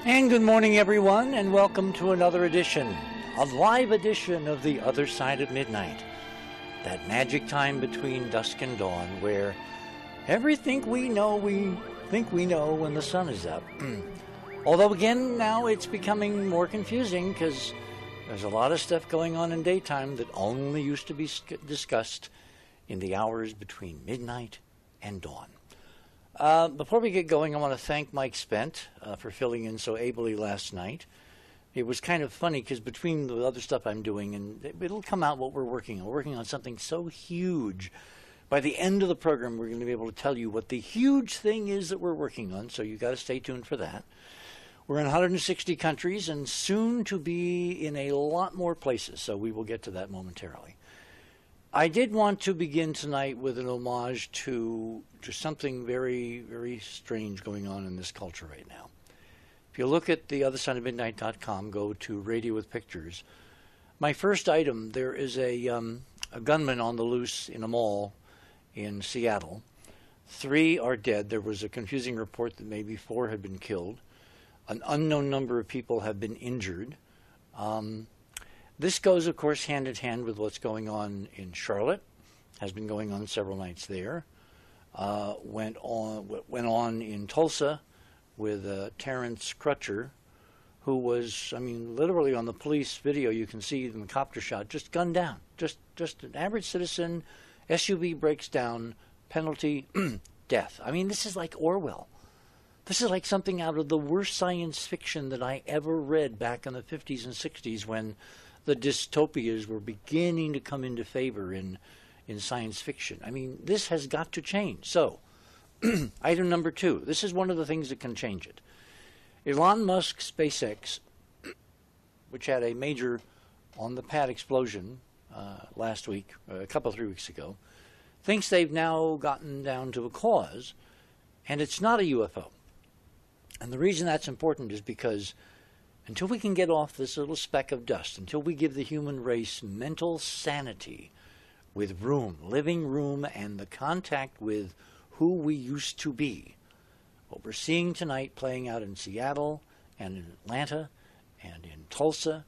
And good morning, everyone, and welcome to another edition, a live edition of The Other Side of Midnight. That magic time between dusk and dawn where everything we think we know when the sun is up. Although, again, now it's becoming more confusing because there's a lot of stuff going on in daytime that only used to be discussed in the hours between midnight and dawn. Before we get going, I want to thank Mike Spent for filling in so ably last night. It was kind of funny because between the other stuff I'm doing, and it'll come out what we're working on. We're working on something so huge. By the end of the program, we're going to be able to tell you what the huge thing is that we're working on, so you got to stay tuned for that. We're in 160 countries and soon to be in a lot more places, so we will get to that momentarily. I did want to begin tonight with an homage to something very, very strange going on in this culture right now. If you look at theothersideofmidnight.com, go to Radio with Pictures. My first item, there is a gunman on the loose in a mall in Seattle. 3 are dead. There was a confusing report that maybe 4 had been killed. An unknown number of people have been injured. This goes, of course, hand in hand with what's going on in Charlotte. Has been going on several nights there. Went on in Tulsa with Terrence Crutcher, who was, literally on the police video, you can see in the copter shot, just gunned down. Just an average citizen, SUV breaks down, penalty, death. This is like Orwell. This is like something out of the worst science fiction that I ever read back in the 50s and 60s when the dystopias were beginning to come into favor in science fiction. This has got to change. So, item number 2. This is one of the things that can change it. Elon Musk's SpaceX, which had a major on-the-pad explosion last week, a couple, 3 weeks ago, thinks they've now gotten down to a cause, and it's not a UFO. And the reason that's important is because until we can get off this little speck of dust, until we give the human race mental sanity with room, living room, and the contact with who we used to be, what we're seeing tonight playing out in Seattle and in Atlanta and in Tulsa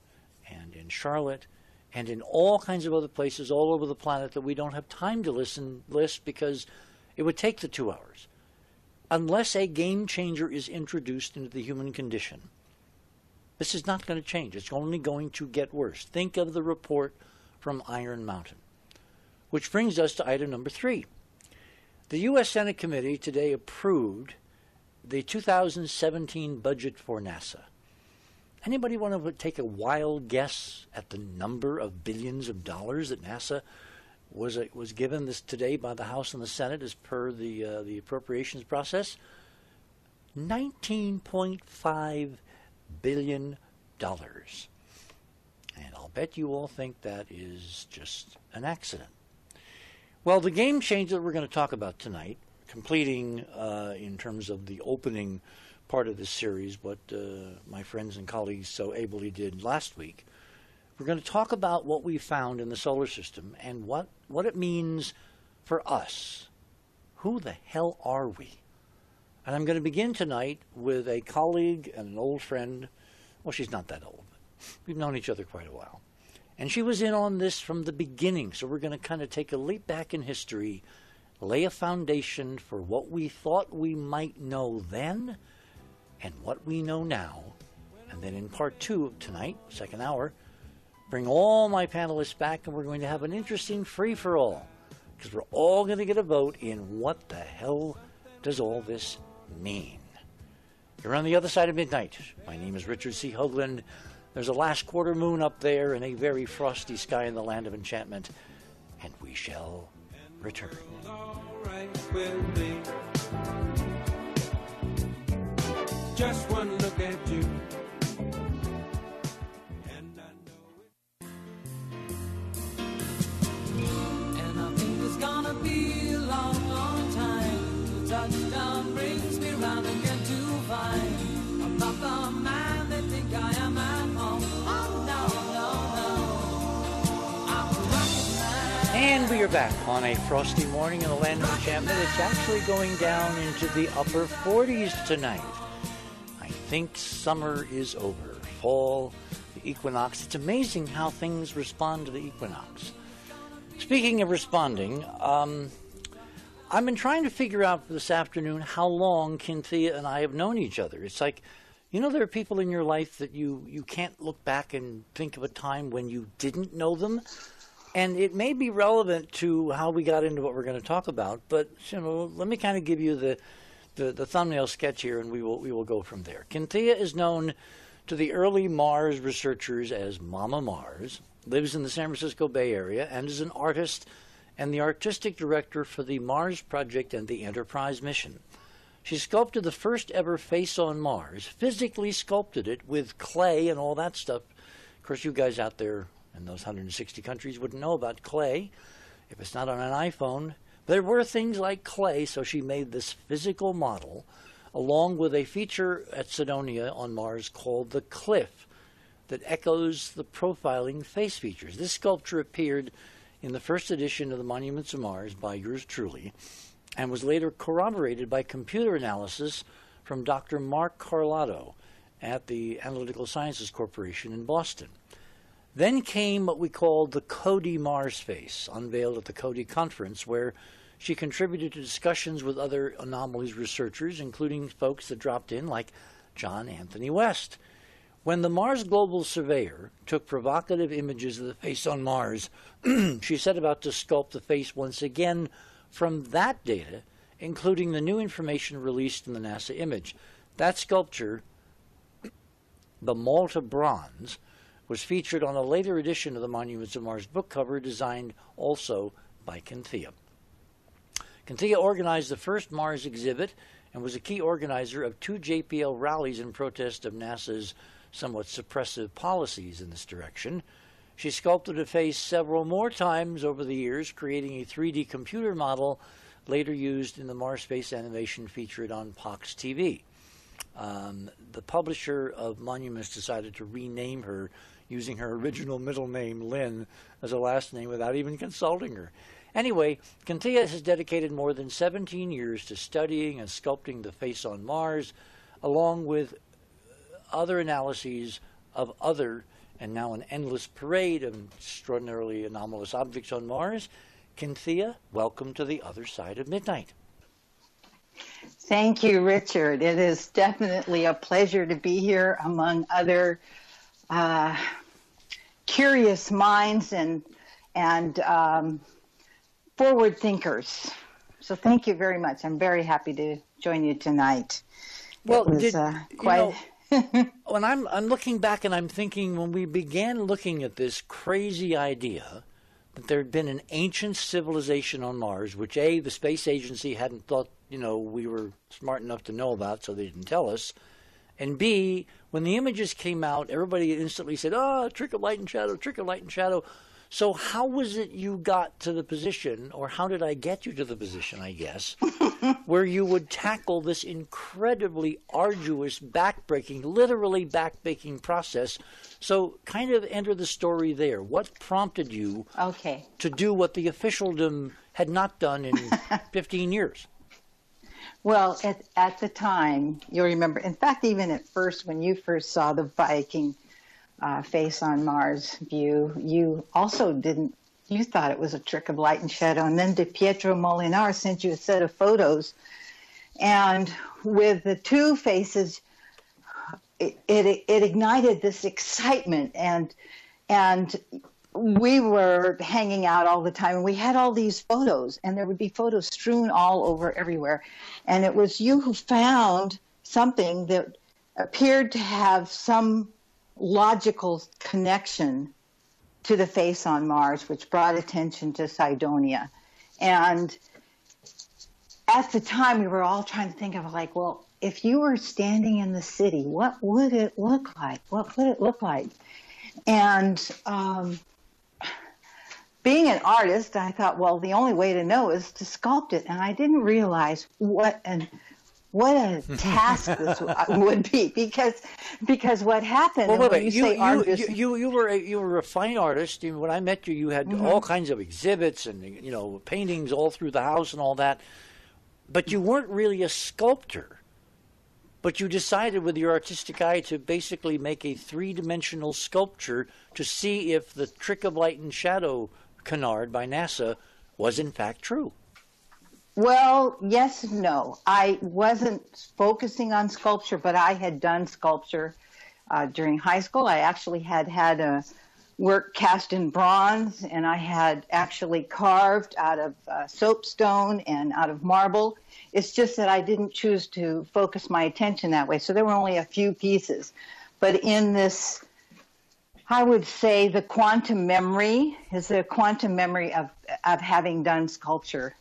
and in Charlotte and in all kinds of other places all over the planet that we don't have time to list because it would take the 2 hours. Unless a game changer is introduced into the human condition, this is not going to change. It's only going to get worse. Think of the report from Iron Mountain. Which brings us to item number 3. The U.S. Senate Committee today approved the 2017 budget for NASA. Anybody want to take a wild guess at the number of billions of dollars that NASA was given this today by the House and the Senate as per the appropriations process? $19.5 billion. And I'll bet you all think that is just an accident. Well, the game changer that we're going to talk about tonight, completing in terms of the opening part of this series, what my friends and colleagues so ably did last week, we're going to talk about what we found in the solar system and what it means for us. Who the hell are we? And I'm going to begin tonight with a colleague and an old friend. Well, she's not that old, but we've known each other quite a while. And she was in on this from the beginning, so we're going to kind of take a leap back in history, lay a foundation for what we thought we might know then and what we know now. And then in part 2 of tonight, second hour, bring all my panelists back and we're going to have an interesting free-for-all because we're all going to get a vote in what the hell does all this mean. You're on the other side of midnight. My name is Richard C. Hoagland. There's a last quarter moon up there and a very frosty sky in the land of enchantment, and we shall return. Just one look at you. And I think it's gonna be a long, long time. Touchdown brings me round again to find I'm not the man they think I am at home. Oh, no, I'm a rocket man. And we are back on a frosty morning in the land of enchantment. It's actually going down into the upper 40s tonight. I think summer is over. Fall, the equinox. It's amazing how things respond to the equinox. Speaking of responding, I've been trying to figure out this afternoon how long Kynthea and I have known each other. It's like, you know, there are people in your life that you can't look back and think of a time when you didn't know them. And it may be relevant to how we got into what we're going to talk about, but you know, let me kind of give you the thumbnail sketch here, and we will go from there. Kynthea is known to the early Mars researchers as Mama Mars, lives in the San Francisco Bay Area, and is an artist and the artistic director for the Mars Project and the Enterprise mission. She sculpted the first ever face on Mars, physically sculpted it with clay and all that stuff. Of course, you guys out there in those 160 countries wouldn't know about clay if it's not on an iPhone. There were things like clay, so she made this physical model along with a feature at Cydonia on Mars called the Cliff that echoes the profiling face features. This sculpture appeared in the first edition of the Monuments of Mars by yours truly and was later corroborated by computer analysis from Dr. Mark Carlotto at the Analytical Sciences Corporation in Boston. Then came what we called the Cody Mars face, unveiled at the Cody conference, where she contributed to discussions with other anomalies researchers, including folks that dropped in like John Anthony West. When the Mars Global Surveyor took provocative images of the face on Mars, she set about to sculpt the face once again from that data, including the new information released in the NASA image. That sculpture, the Malta Bronze, was featured on a later edition of the Monuments of Mars book cover, designed also by Kynthea. Kynthea organized the first Mars exhibit and was a key organizer of 2 JPL rallies in protest of NASA's somewhat suppressive policies in this direction. She sculpted a face several more times over the years, creating a 3D computer model later used in the Mars space animation featured on Pox TV. The publisher of Monuments decided to rename her using her original middle name, Lynn, as a last name without even consulting her. Anyway, Kynthea has dedicated more than 17 years to studying and sculpting the face on Mars, along with other analyses of other, and now an endless parade of extraordinarily anomalous objects on Mars. Kynthea, welcome to the other side of midnight. Thank you, Richard. It is definitely a pleasure to be here among other curious minds and forward thinkers. So thank you very much. I'm very happy to join you tonight. Well, it was quite. When I'm looking back and I'm thinking, when we began looking at this crazy idea that there had been an ancient civilization on Mars, which A, the space agency hadn't thought, we were smart enough to know about, so they didn't tell us. And B, when the images came out, everybody instantly said, trick of light and shadow, trick of light and shadow. So how was it you got to the position, or how did I get you to the position, I guess, where you would tackle this incredibly arduous, literally backbreaking process? So kind of enter the story there. What prompted you to do what the officialdom had not done in 15 years? Well, at the time, you'll remember, in fact, even at first, when you first saw the Viking face on Mars view, you also you thought it was a trick of light and shadow. And then De Pietro Molinar sent you a set of photos. And with the 2 faces, it ignited this excitement. And we were hanging out all the time, and we had all these photos, and there would be photos strewn all over everywhere. And it was you who found something that appeared to have some logical connection to the face on Mars, which brought attention to Cydonia. And at the time, we were all trying to think of, like, well, if you were standing in the city, what would it look like? What would it look like? And being an artist, I thought, well, the only way to know is to sculpt it. And I didn't realize what a task this would be, because what happened. Well, wait, you were a fine artist. When I met you, you had all kinds of exhibits and paintings all through the house and all that, but you weren't really a sculptor. But you decided with your artistic eye to basically make a three-dimensional sculpture to see if the trick of light and shadow canard by NASA was in fact true. Well, yes and no. I wasn't focusing on sculpture, but I had done sculpture during high school. I actually had a work cast in bronze, and I had actually carved out of soapstone and out of marble. It's just that I didn't choose to focus my attention that way. So there were only a few pieces. But in this, I would say the quantum memory is the quantum memory of having done sculpture.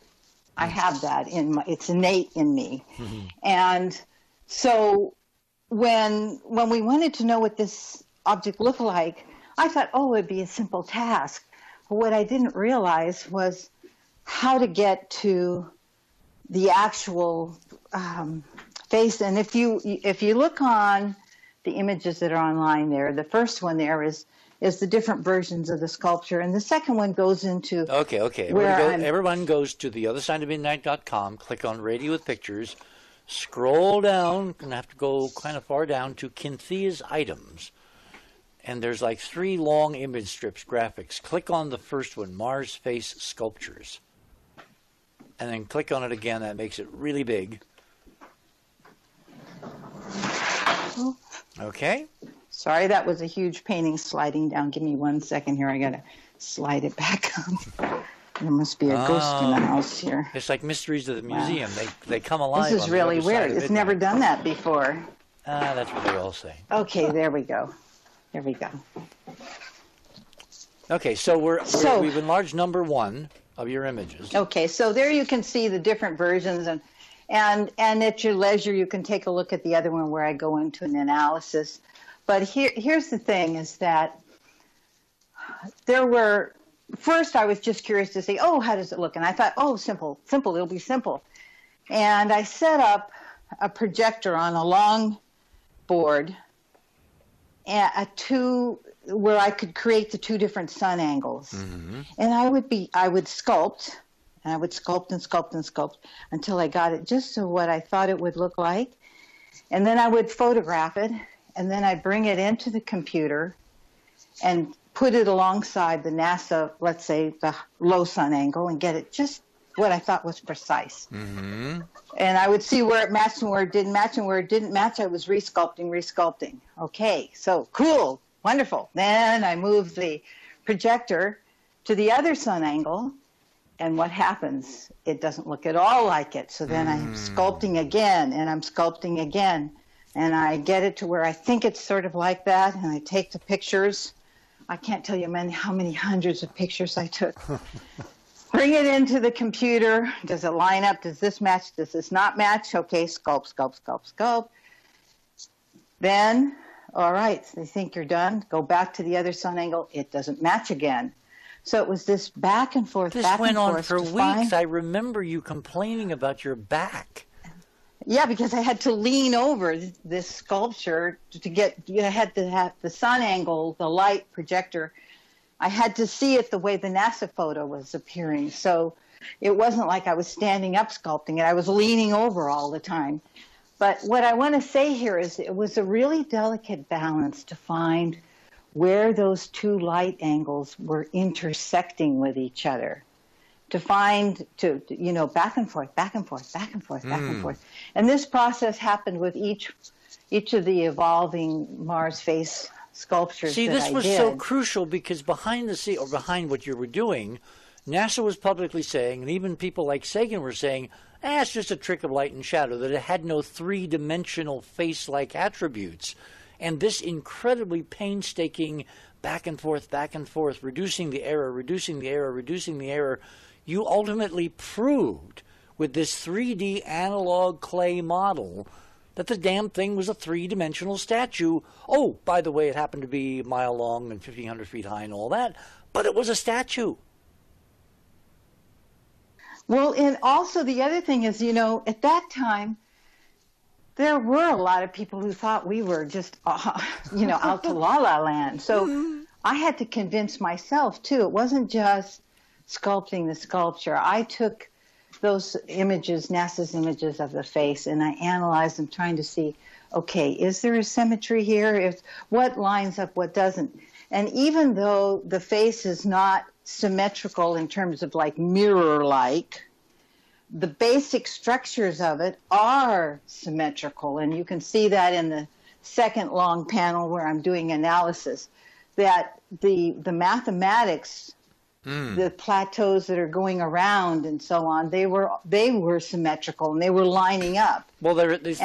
I have that it's innate in me. Mm-hmm. And so when we wanted to know what this object looked like, I thought, oh, it'd be a simple task. But what I didn't realize was how to get to the actual face. And if you look on the images that are online there, the first one there is the different versions of the sculpture, and the second one goes into okay. Everyone goes to theothersideofmidnight.com, click on Radio with Pictures, scroll down, and have to go kind of far down to Kynthea's items. And there's like 3 long image strips, graphics. Click on the first one, Mars Face Sculptures. And then click on it again. That makes it really big. Okay. Sorry, that was a huge painting sliding down. Give me 1 second here. I got to slide it back up. There must be a ghost in the house here. It's like Mysteries of the Museum. Wow. They come alive. This is really weird. It's never done that before. That's what they all say. Okay, there we go. There we go. Okay, so we've enlarged number 1 of your images. Okay, so there you can see the different versions, and at your leisure you can take a look at the other one where I go into an analysis. But here's the thing: is that first I was just curious to say, oh, how does it look? And I thought, oh, simple, it'll be simple. And I set up a projector on a long board, where I could create the 2 different sun angles. Mm-hmm. And I would sculpt, and I would sculpt and sculpt and sculpt until I got it just to what I thought it would look like. And then I would photograph it, and then I bring it into the computer and put it alongside the NASA, let's say, the low sun angle, and get it just what I thought was precise. Mm-hmm. And I would see where it matched and where it didn't match, and where it didn't match, I was resculpting. Okay, so cool, wonderful. Then I move the projector to the other sun angle, and what happens? It doesn't look at all like it. So then I'm sculpting again, and I'm sculpting again, and I get it to where I think it's sort of like that, and I take the pictures. I can't tell you how many hundreds of pictures I took. Bring it into the computer. Does it line up? Does this match? Does this not match? Okay, sculpt, sculpt, sculpt, sculpt. Then, all right, so you think you're done. Go back to the other sun angle. It doesn't match again. So it was this back and forth, back and forth. This went on for weeks. I remember you complaining about your back. Yeah, because I had to lean over this sculpture I had to have the sun angle, the light projector. I had to see it the way the NASA photo was appearing. So it wasn't like I was standing up sculpting it. I was leaning over all the time. But what I want to say here is it was a really delicate balance to find where those 2 light angles were intersecting with each other. To find, back and forth, back and forth, back and forth, back and forth. And this process happened with each of the evolving Mars face sculptures. See, this was so crucial because behind the scene, or behind what you were doing, NASA was publicly saying, and even people like Sagan were saying, it's just a trick of light and shadow, that it had no 3-dimensional face-like attributes. And this incredibly painstaking back and forth, reducing the error, reducing the error, reducing the error, you ultimately proved with this 3D analog clay model that the damn thing was a 3-dimensional statue. Oh, by the way, it happened to be a mile long and 1,500 feet high and all that, but it was a statue. Well, and also the other thing is, at that time, there were a lot of people who thought we were just, out to La La Land. So I had to convince myself, too. It wasn't just sculpting the sculpture. I took those images, NASA's images of the face, and I analyzed them trying to see, okay, is there a symmetry here? What lines up, what doesn't? And even though the face is not symmetrical in terms of like mirror-like, the basic structures of it are symmetrical. And you can see that in the second long panel where I'm doing analysis, that the mathematics, the plateaus that are going around and so on, they were symmetrical and they were lining up. Well, this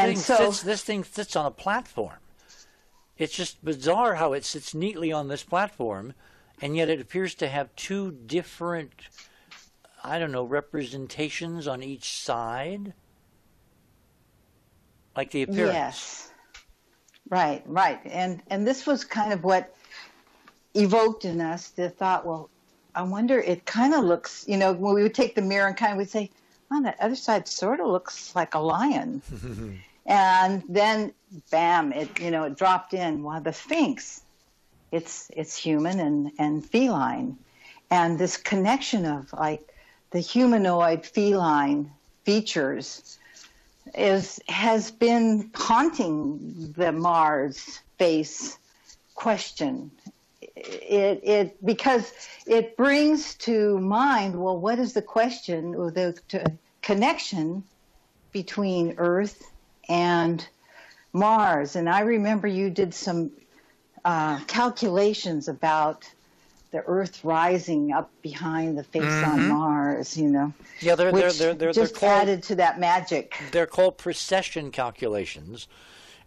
thing sits on a platform. It's just bizarre how it sits neatly on this platform, and yet it appears to have two different, I don't know, representations on each side, like the appearance. Yes, right. And this was kind of what evoked in us the thought, well, I wonder, it kind of looks, when we would take the mirror and kind of would say, on that other side sort of looks like a lion. And then, bam, it dropped in. Wow, the Sphinx, it's human and feline. And this connection of like the humanoid feline features has been haunting the Mars face question. Because it brings to mind, well, what is the question, or the connection between Earth and Mars? And I remember you did some calculations about the Earth rising up behind the face on Mars, Yeah, they're just added to that magic. They're called precession calculations,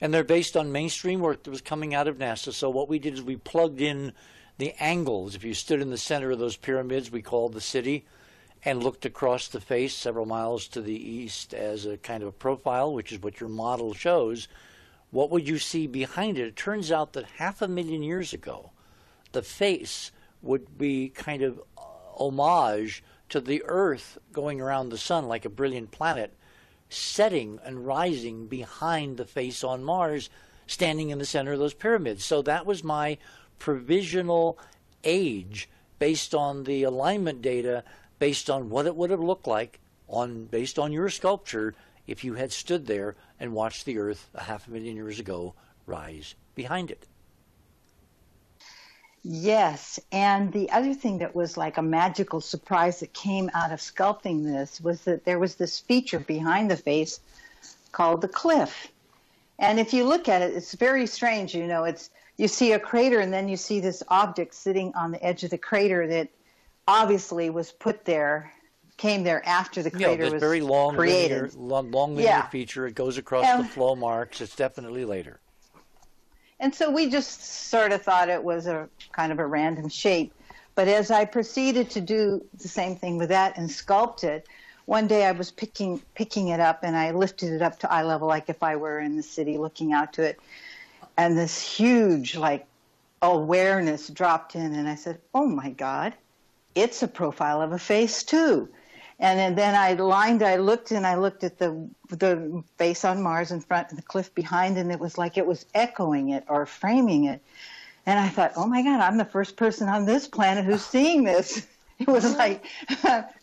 and they're based on mainstream work that was coming out of NASA. So what we did is we plugged in the angles. If you stood in the center of those pyramids we called the city, and looked across the face several miles to the east as a kind of a profile, which is what your model shows, what would you see behind it? It turns out that 500,000 years ago, the face would be kind of homage to the Earth going around the sun like a brilliant planet, setting and rising behind the face on Mars, standing in the center of those pyramids. So that was my provisional age based on the alignment data, based on what it would have looked like, based on your sculpture, if you had stood there and watched the Earth 500,000 years ago rise behind it. Yes, and the other thing that was like a magical surprise that came out of sculpting this was that there was this feature behind the face called the cliff. And if you look at it, it's very strange. You see a crater, and then you see this object sitting on the edge of the crater that obviously was came there after the crater was very long, created. Long linear feature. It goes across the flow marks. It's definitely later. And so we just sort of thought it was a kind of a random shape. But as I proceeded to do the same thing with that and sculpt it, one day I was picking it up, and I lifted it up to eye level like if I were in the city looking out to it. And this huge, awareness dropped in, and I said, oh, my God, it's a profile of a face, too. And then I looked at the face on Mars in front and the cliff behind, and it was like it was echoing it or framing it. And I thought, oh, my God, I'm the first person on this planet who's seeing this. It was like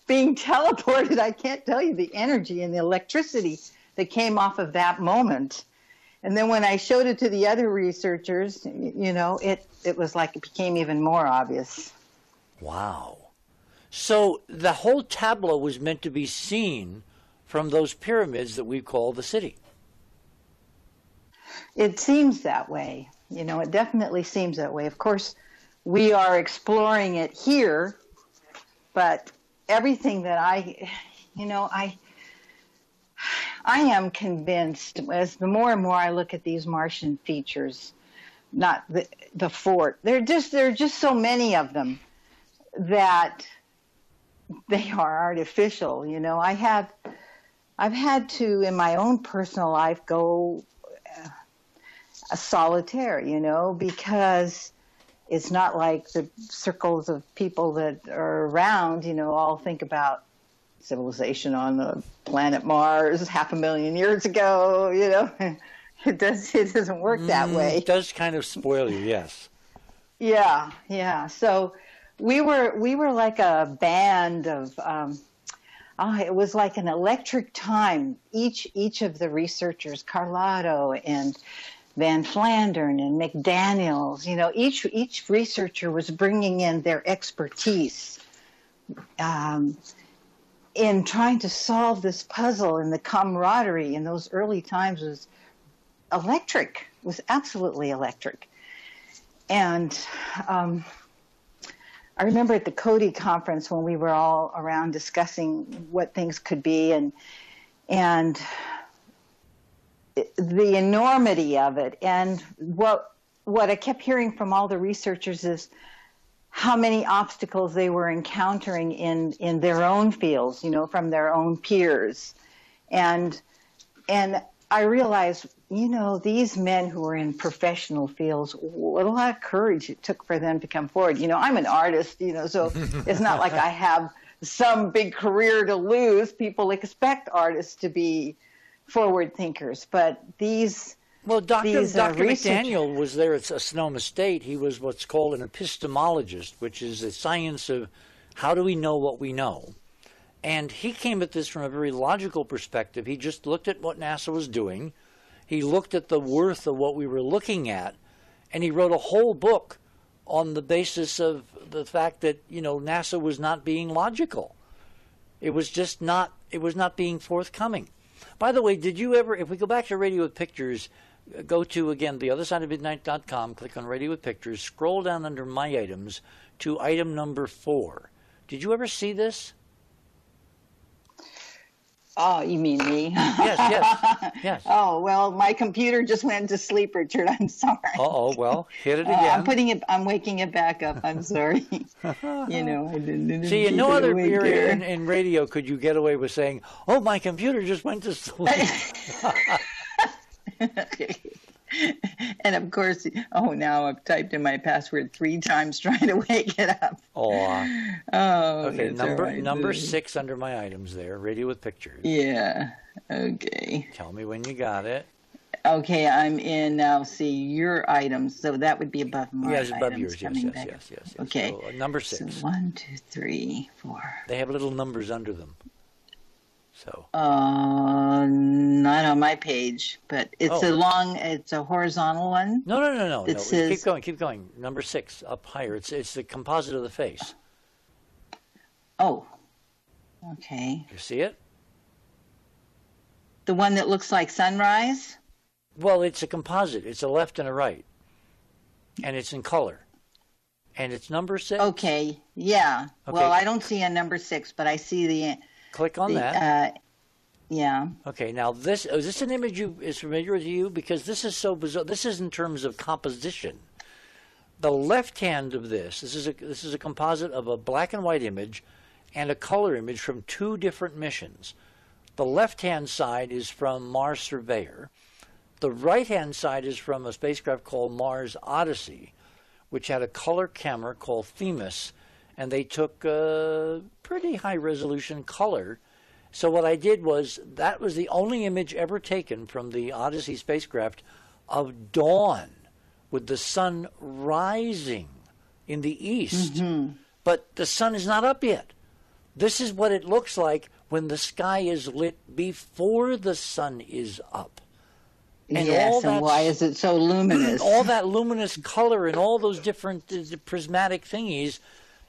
being teleported. I can't tell you the energy and the electricity that came off of that moment. And then when I showed it to the other researchers, it was like it became even more obvious. Wow. So the whole tableau was meant to be seen from those pyramids that we call the city. It seems that way. It definitely seems that way. Of course, we are exploring it here, but everything that I am convinced, as the more and more I look at these Martian features, not the fort, there are just so many of them that they are artificial. I've had to, in my own personal life, go a solitaire, because it's not like the circles of people that are around, all think about civilization on the planet Mars 500,000 years ago, It doesn't work that way. It does kind of spoil you, yes. Yeah. So we were like a band of it was like an electric time. Each of the researchers, Carlotto and Van Flandern and McDaniels, each researcher was bringing in their expertise in trying to solve this puzzle, and the camaraderie in those early times was electric, was absolutely electric. And I remember at the Cody conference when we were all around discussing what things could be, and the enormity of it. And what I kept hearing from all the researchers is how many obstacles they were encountering in their own fields, from their own peers. And I realized, these men who were in professional fields, what a lot of courage it took for them to come forward. I'm an artist, so it's not like I have some big career to lose. People expect artists to be forward thinkers, but these... Well, Dr. McDaniel was there at Sonoma State. He was what's called an epistemologist, which is the science of how do we know what we know. And he came at this from a very logical perspective. He just looked at what NASA was doing. He looked at the worth of what we were looking at, and he wrote a whole book on the basis of the fact that, NASA was not being logical. It was just not, it was not being forthcoming. By the way, did you ever, if we go back to Radio with Pictures, go to, again, theothersideofmidnight.com, click on Radio with Pictures, scroll down under My Items to item number 4. Did you ever see this? Oh, you mean me? Yes. Oh, well, my computer just went to sleep, Richard. I'm sorry. Well, hit it again. I'm waking it back up. I'm sorry. I didn't See, in no other area in radio could you get away with saying, "Oh, my computer just went to sleep." And of course, now I've typed in my password 3 times trying to wake it up. Okay, number 6 under My Items there, Radio with Pictures. Yeah, okay. Tell me when you got it. Okay, I'm in now. See, your items, so that would be above my items. Yes, above yours, yes. Okay. So, number 6. So 1, 2, 3, 4. They have little numbers under them. So. Not on my page, but it's it's a horizontal one. No. It says, keep going. Number 6, up higher. It's the composite of the face. Oh, okay. You see it? The one that looks like sunrise? Well, it's a composite. It's a left and a right. And it's in color. And it's number 6. Okay, yeah. Okay. Well, I don't see a number 6, but I see the... Click on that. Yeah. Okay, now is this an image is familiar to you? Because this is so bizarre. This is in terms of composition. The left hand of this is a composite of a black and white image and a color image from 2 different missions. The left-hand side is from Mars Surveyor. The right-hand side is from a spacecraft called Mars Odyssey, which had a color camera called Themis, and they took pretty high-resolution color. So what I did was, that was the only image ever taken from the Odyssey spacecraft of dawn, with the sun rising in the east. Mm-hmm. But the sun is not up yet. This is what it looks like when the sky is lit before the sun is up. And yes, and why is it so luminous? All that luminous color and all those different prismatic thingies,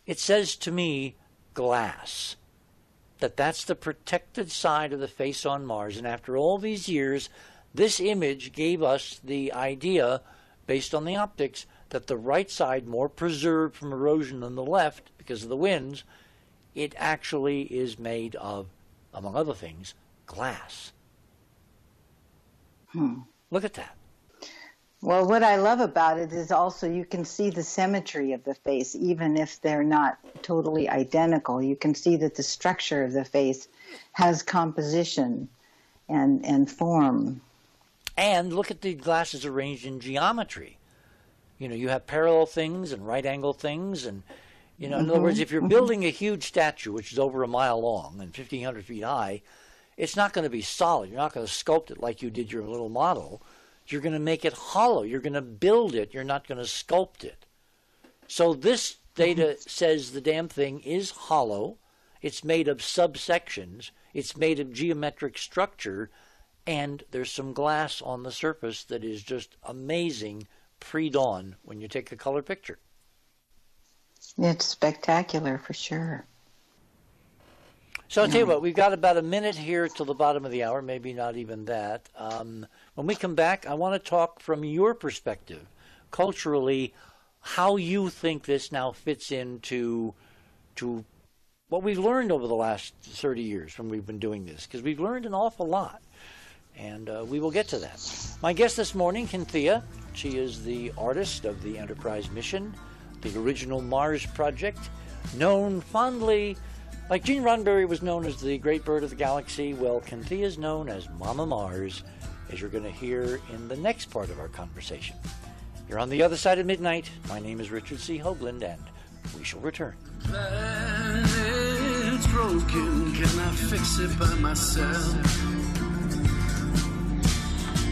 it says to me, glass. That's the protected side of the face on Mars. And after all these years, this image gave us the idea, based on the optics, that the right side, more preserved from erosion than the left because of the winds, it actually is made of, among other things, glass. Look at that. Well, what I love about it is also you can see the symmetry of the face, even if they're not totally identical. You can see that the structure of the face has composition and form. And look at the glasses arranged in geometry. You have parallel things and right-angle things. And, in other words, if you're building a huge statue, which is over a mile long and 1,500 feet high, it's not going to be solid. You're not going to sculpt it like you did your little model. You're going to make it hollow. You're going to build it. You're not going to sculpt it. So this data says the damn thing is hollow, It's made of subsections. It's made of geometric structure. And there's some glass on the surface that is just amazing pre-dawn when you take a color picture. It's spectacular for sure. So I'll tell you what, we've got about a minute here till the bottom of the hour, maybe not even that. When we come back, I want to talk from your perspective, culturally, how you think this now fits into what we've learned over the last 30 years when we've been doing this, because we've learned an awful lot, and we will get to that. My guest this morning, Kynthea, she is the artist of the Enterprise mission, the original Mars project, known fondly, like Gene Roddenberry was known as the great bird of the galaxy, well, Kynthea is known as Mama Mars, as you're going to hear in the next part of our conversation. You're on the other side of midnight. My name is Richard C. Hoagland, and we shall return. Planet's broken, can I fix it by myself?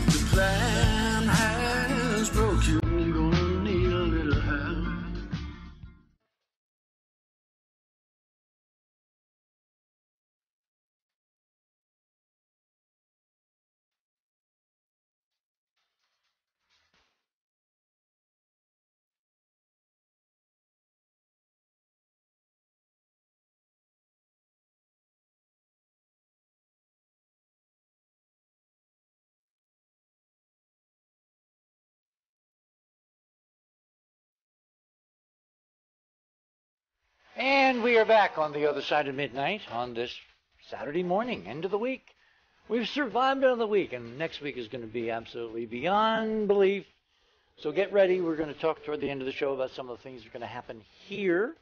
The plan has broken, gonna need a little help. And we are back on the other side of midnight on this Saturday morning, end of the week. We've survived another week, and next week is going to be absolutely beyond belief. So get ready. We're going to talk toward the end of the show about some of the things that are going to happen here.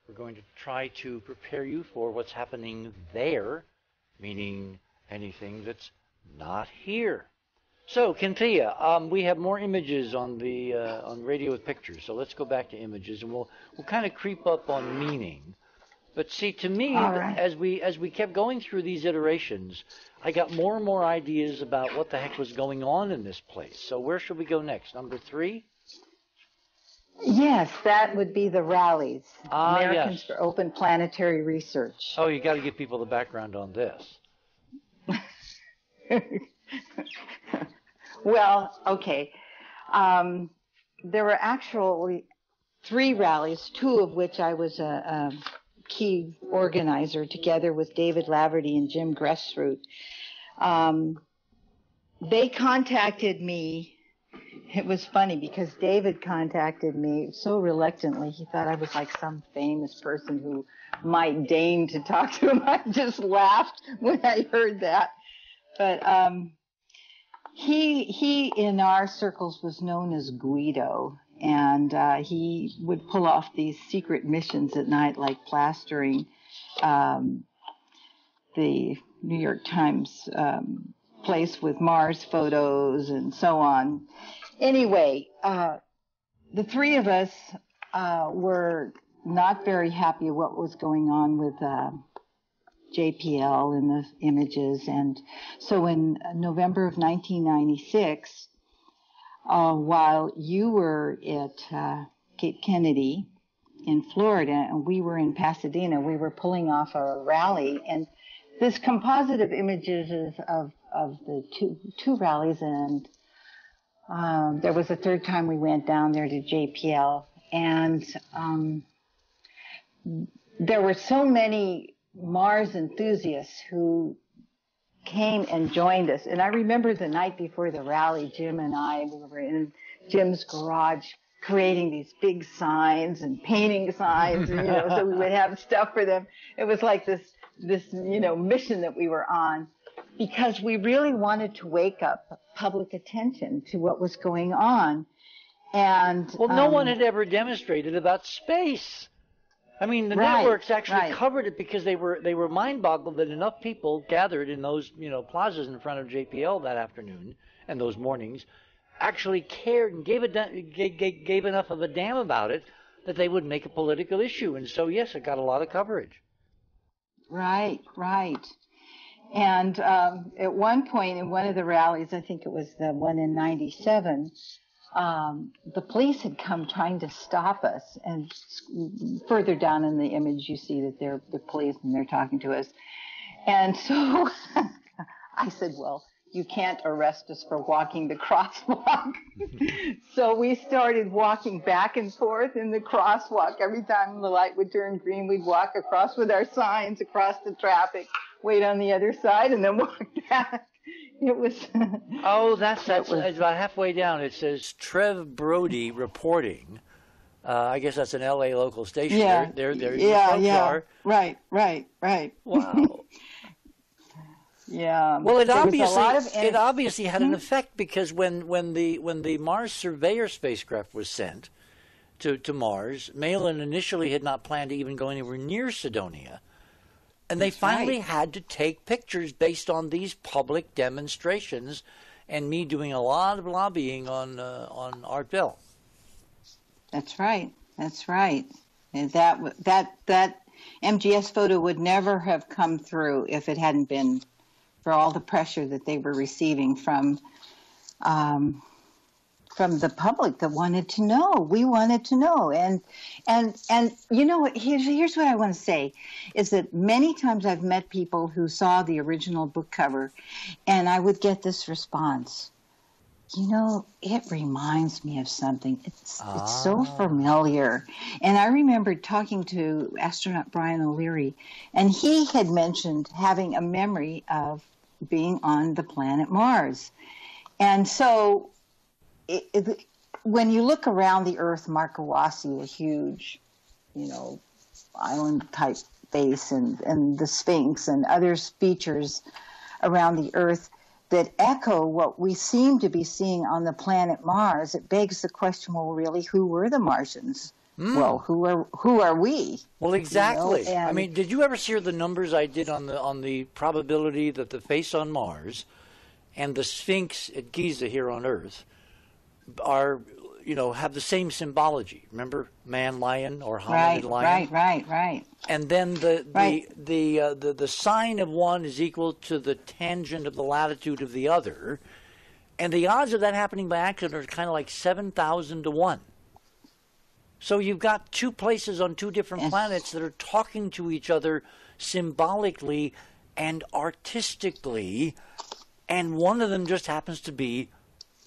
We're going to try to prepare you for what's happening there, meaning anything that's not here. So, Kynthea, we have more images on the on radio with pictures. So let's go back to images, and we'll kind of creep up on meaning. But see, to me, right, as we kept going through these iterations, I got more and more ideas about what the heck was going on in this place. So where should we go next? Number 3? Yes, that would be the rallies. Americans yes. for Open Planetary Research. Oh, you got to give people the background on this. Well, okay. There were actually 3 rallies, 2 of which I was a key organizer together with David Laverty and Jim Gressroot. They contacted me. It was funny because David contacted me so reluctantly. He thought I was like some famous person who might deign to talk to him. I just laughed when I heard that. But he in our circles was known as Guido, and he would pull off these secret missions at night, like plastering the New York Times place with Mars photos and so on. Anyway, the 3 of us were not very happy with what was going on with JPL in the images. And so in November of 1996, while you were at Cape Kennedy in Florida and we were in Pasadena, we were pulling off a rally. And this composite of images is of the two rallies, and there was a third time we went down there to JPL, and there were so many Mars enthusiasts who came and joined us. And I remember the night before the rally, Jim and I, we were in Jim's garage creating these big signs and painting signs, and, so we would have stuff for them. It was like this mission that we were on, because we really wanted to wake up public attention to what was going on. And well, no one had ever demonstrated about space. I mean, the networks actually covered it because they were mind-boggled that enough people gathered in those plazas in front of JPL that afternoon and those mornings actually cared and gave enough of a damn about it that they would make a political issue. And so, yes, it got a lot of coverage. Right. And at one point in one of the rallies, I think it was the one in 97, the police had come trying to stop us. And further down in the image, you see that they're the police and they're talking to us. And so I said, well, you can't arrest us for walking the crosswalk. So we started walking back and forth in the crosswalk. Every time the light would turn green, we'd walk across with our signs across the traffic, wait on the other side, and then walk back. It was. Oh, that's it's about halfway down. It says Trev Brody reporting. I guess that's an L.A. local station. Yeah. There yeah. are. Right. Wow. Yeah. Well, it obviously had an effect, because when the Mars Surveyor spacecraft was sent to Mars, Malin initially had not planned to even go anywhere near Cydonia, and they finally had to take pictures based on these public demonstrations, and me doing a lot of lobbying on Art Bell. That's right. And that MGS photo would never have come through if it hadn't been for all the pressure that they were receiving from the public that wanted to know. We wanted to know. And you know what, here's what I want to say, is that many times I've met people who saw the original book cover, and I would get this response. You know, it reminds me of something. It's so familiar. And I remember talking to astronaut Brian O'Leary, and he had mentioned having a memory of being on the planet Mars. And so when you look around the Earth, Markowasi, a huge, island-type base, and the Sphinx and other features around the Earth that echo what we seem to be seeing on the planet Mars, it begs the question, well, really, who were the Martians? Well, who are we? Well, exactly. I mean, did you ever hear the numbers I did on the probability that the face on Mars and the Sphinx at Giza here on Earth are, have the same symbology? Remember, man lion or hominid lion? Right. And then the sine of one is equal to the tangent of the latitude of the other, and the odds of that happening by accident are kind of like 7,000 to 1. So you've got two places on two different planets that are talking to each other symbolically and artistically, and one of them just happens to be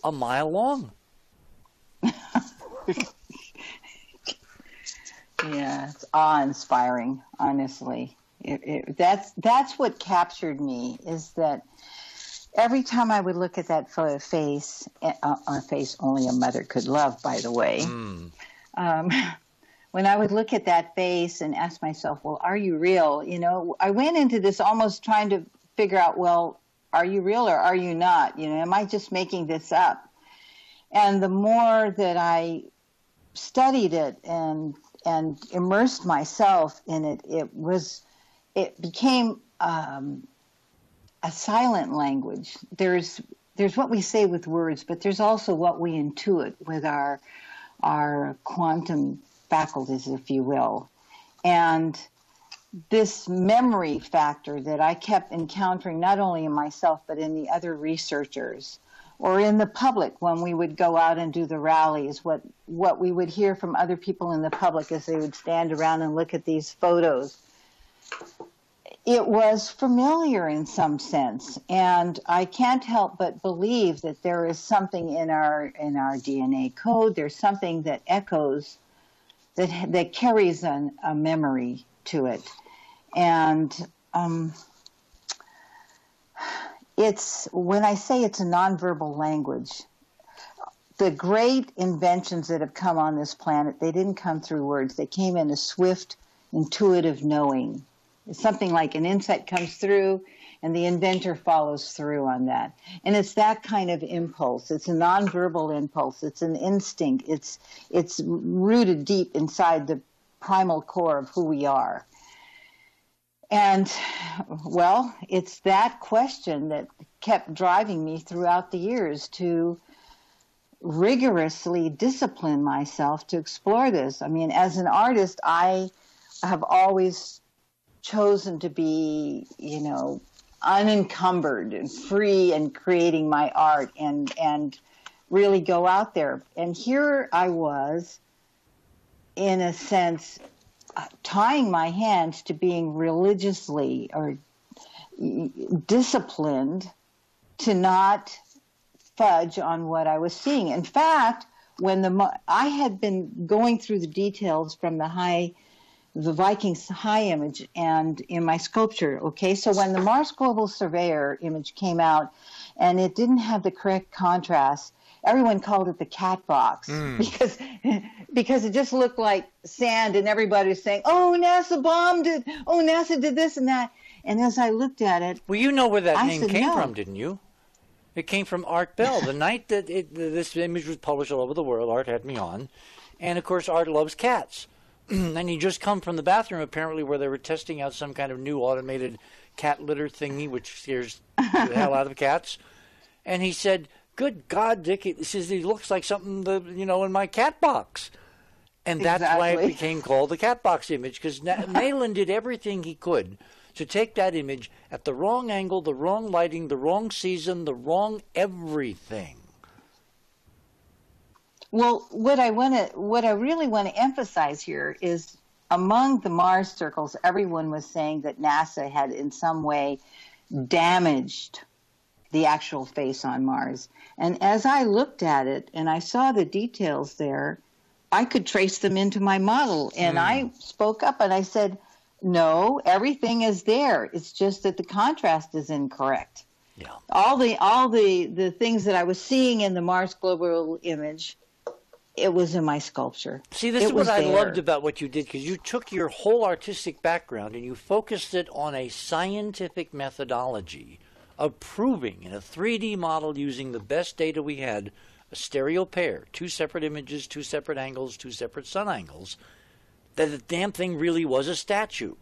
a mile long. Yeah, it's awe-inspiring, honestly. That's what captured me, is that every time I would look at that face, a face only a mother could love, by the way, when I would look at that face and ask myself, well, are you real? I went into this almost trying to figure out, well, are you real or are you not? Am I just making this up? And the more that I studied it and immersed myself in it, it became a silent language. There's what we say with words, but there's also what we intuit with our quantum faculties, if you will. And this memory factor that I kept encountering not only in myself but in the other researchers, or in the public when we would go out and do the rallies, what we would hear from other people in the public as they would stand around and look at these photos. It was familiar in some sense, and I can't help but believe that there is something in our DNA code. There's something that echoes, that carries a memory to it, and it's, when I say it's a nonverbal language, the great inventions that have come on this planet, they didn't come through words. They came in a swift, intuitive knowing. It's something like an insight comes through and the inventor follows through on that. And it's that kind of impulse. It's a nonverbal impulse. It's an instinct. It's rooted deep inside the primal core of who we are. And, well, it's that question that kept driving me throughout the years to rigorously discipline myself to explore this. I mean, as an artist, I have always chosen to be, unencumbered and free in creating my art and really go out there. And here I was, in a sense, tying my hands to being religiously or disciplined to not fudge on what I was seeing. In fact, I had been going through the details from the Vikings high image and in my sculpture, okay? So when the Mars Global Surveyor image came out and it didn't have the correct contrast, everyone called it the cat box because it just looked like sand, and everybody was saying, "Oh, NASA bombed it. Oh, NASA did this and that." And as I looked at it, well, you know where that name came from, didn't you? It came from Art Bell. The night that this image was published all over the world, Art had me on, and of course, Art loves cats. And he just come from the bathroom apparently where they were testing out some kind of new automated cat litter thingy, which scares the hell out of cats. And he said, "Good God, Dick, he looks like something in my cat box." And that's why it became called the cat box image, because Malin did everything he could to take that image at the wrong angle, the wrong lighting, the wrong season, the wrong everything. Well, what I really want to emphasize here is among the Mars circles, everyone was saying that NASA had in some way damaged the actual face on Mars. And as I looked at it and I saw the details there, I could trace them into my model. And I spoke up and I said, "No, everything is there. It's just that the contrast is incorrect." Yeah. All the things that I was seeing in the Mars Global image, it was in my sculpture. See, this is what I loved about what you did, because you took your whole artistic background and you focused it on a scientific methodology of proving in a 3D model using the best data we had, a stereo pair, 2 separate images, 2 separate angles, 2 separate sun angles, that the damn thing really was a statue.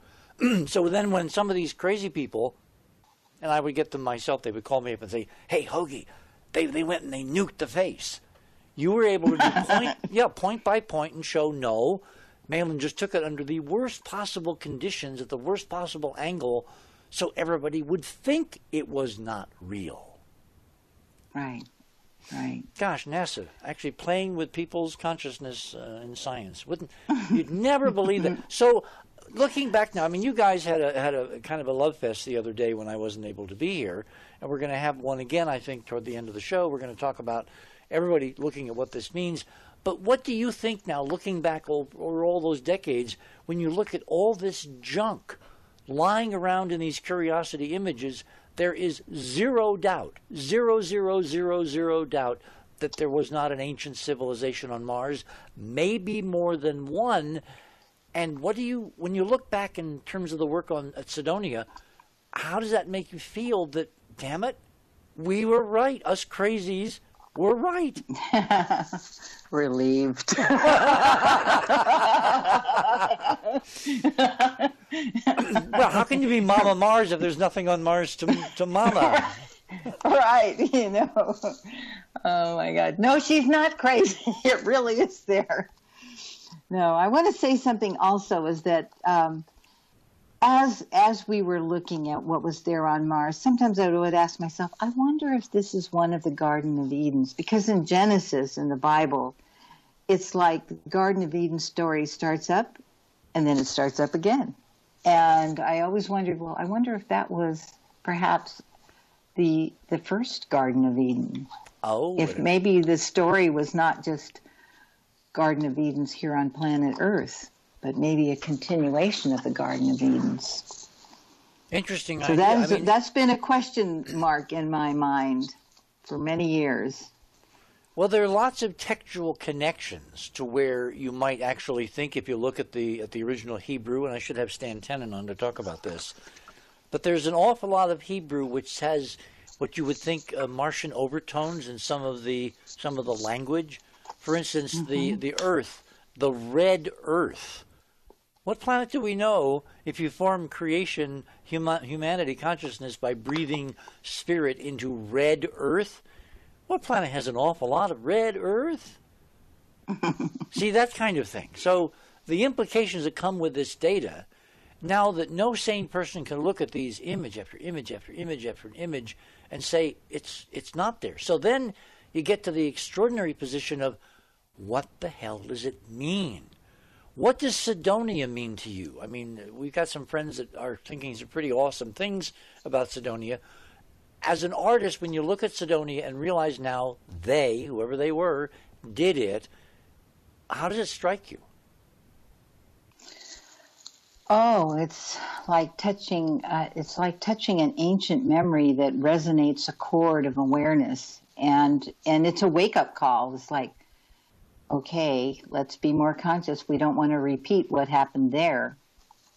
So then when some of these crazy people, and I would get them myself, they would call me up and say, "Hey, Hoagie, they went and they nuked the face." You were able to do point by point and show, no, Malin just took it under the worst possible conditions at the worst possible angle so everybody would think it was not real. Right. Gosh, NASA actually playing with people's consciousness in science. You'd never believe that. So looking back now, I mean, you guys had a kind of a love fest the other day when I wasn't able to be here, and we're going to have one again, I think, toward the end of the show. We're going to talk about everybody looking at what this means. But what do you think now, looking back over all those decades, when you look at all this junk lying around in these curiosity images, there is zero doubt, zero doubt that there was not an ancient civilization on Mars, maybe more than one. And when you look back in terms of the work at Cydonia, how does that make you feel that, damn it, we were right, us crazies were right? Relieved. Well, how can you be Mama Mars if there's nothing on Mars to Mama? Right, Oh, my God. No, she's not crazy. It really is there. No, I want to say something also is that as we were looking at what was there on Mars, sometimes I would ask myself, I wonder if this is one of the Garden of Edens, because in Genesis, in the Bible, it's like the Garden of Eden story starts up and then it starts up again. And I always wondered, well, I wonder if that was perhaps the first Garden of Eden. Oh. If maybe the story was not just Garden of Edens here on planet Earth, but maybe a continuation of the Garden of Edens. Interesting so idea. That's been a question mark in my mind for many years. Well, there are lots of textual connections to where you might actually think, if you look at the original Hebrew, and I should have Stan Tenen on to talk about this, but there's an awful lot of Hebrew which has what you would think Martian overtones in some of the language. For instance, the Earth, the red Earth. What planet do we know if you form creation, humanity, consciousness by breathing spirit into red Earth? What planet has an awful lot of red Earth? See, that kind of thing. So the implications that come with this data, now that no sane person can look at these image after image after image after image and say it's not there. So then you get to the extraordinary position of, what the hell does it mean? What does Cydonia mean to you? I mean, we've got some friends that are thinking some pretty awesome things about Cydonia. As an artist, when you look at Cydonia and realize now they, whoever they were, did it, how does it strike you? Oh, it's like touching an ancient memory that resonates a chord of awareness, and it's a wake-up call. It's like, okay, let's be more conscious. We don't want to repeat what happened there.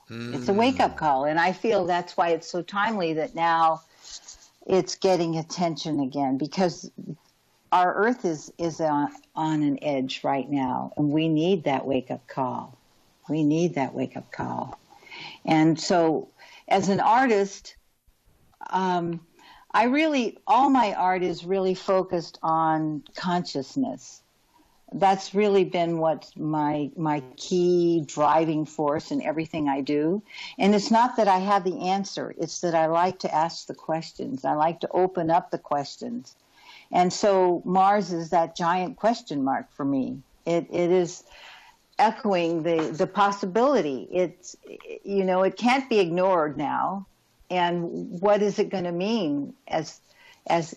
It's a wake-up call, and I feel that's why it's so timely that now it's getting attention again, because our Earth is on an edge right now, and we need that wake-up call. We need that wake-up call. And so as an artist, all my art is really focused on consciousness. That's really been what's my key driving force in everything I do. And it's not that I have the answer. It's that I like to ask the questions. I like to open up the questions. And so Mars is that giant question mark for me. It is echoing the possibility. It's, it can't be ignored now. And what is it going to mean as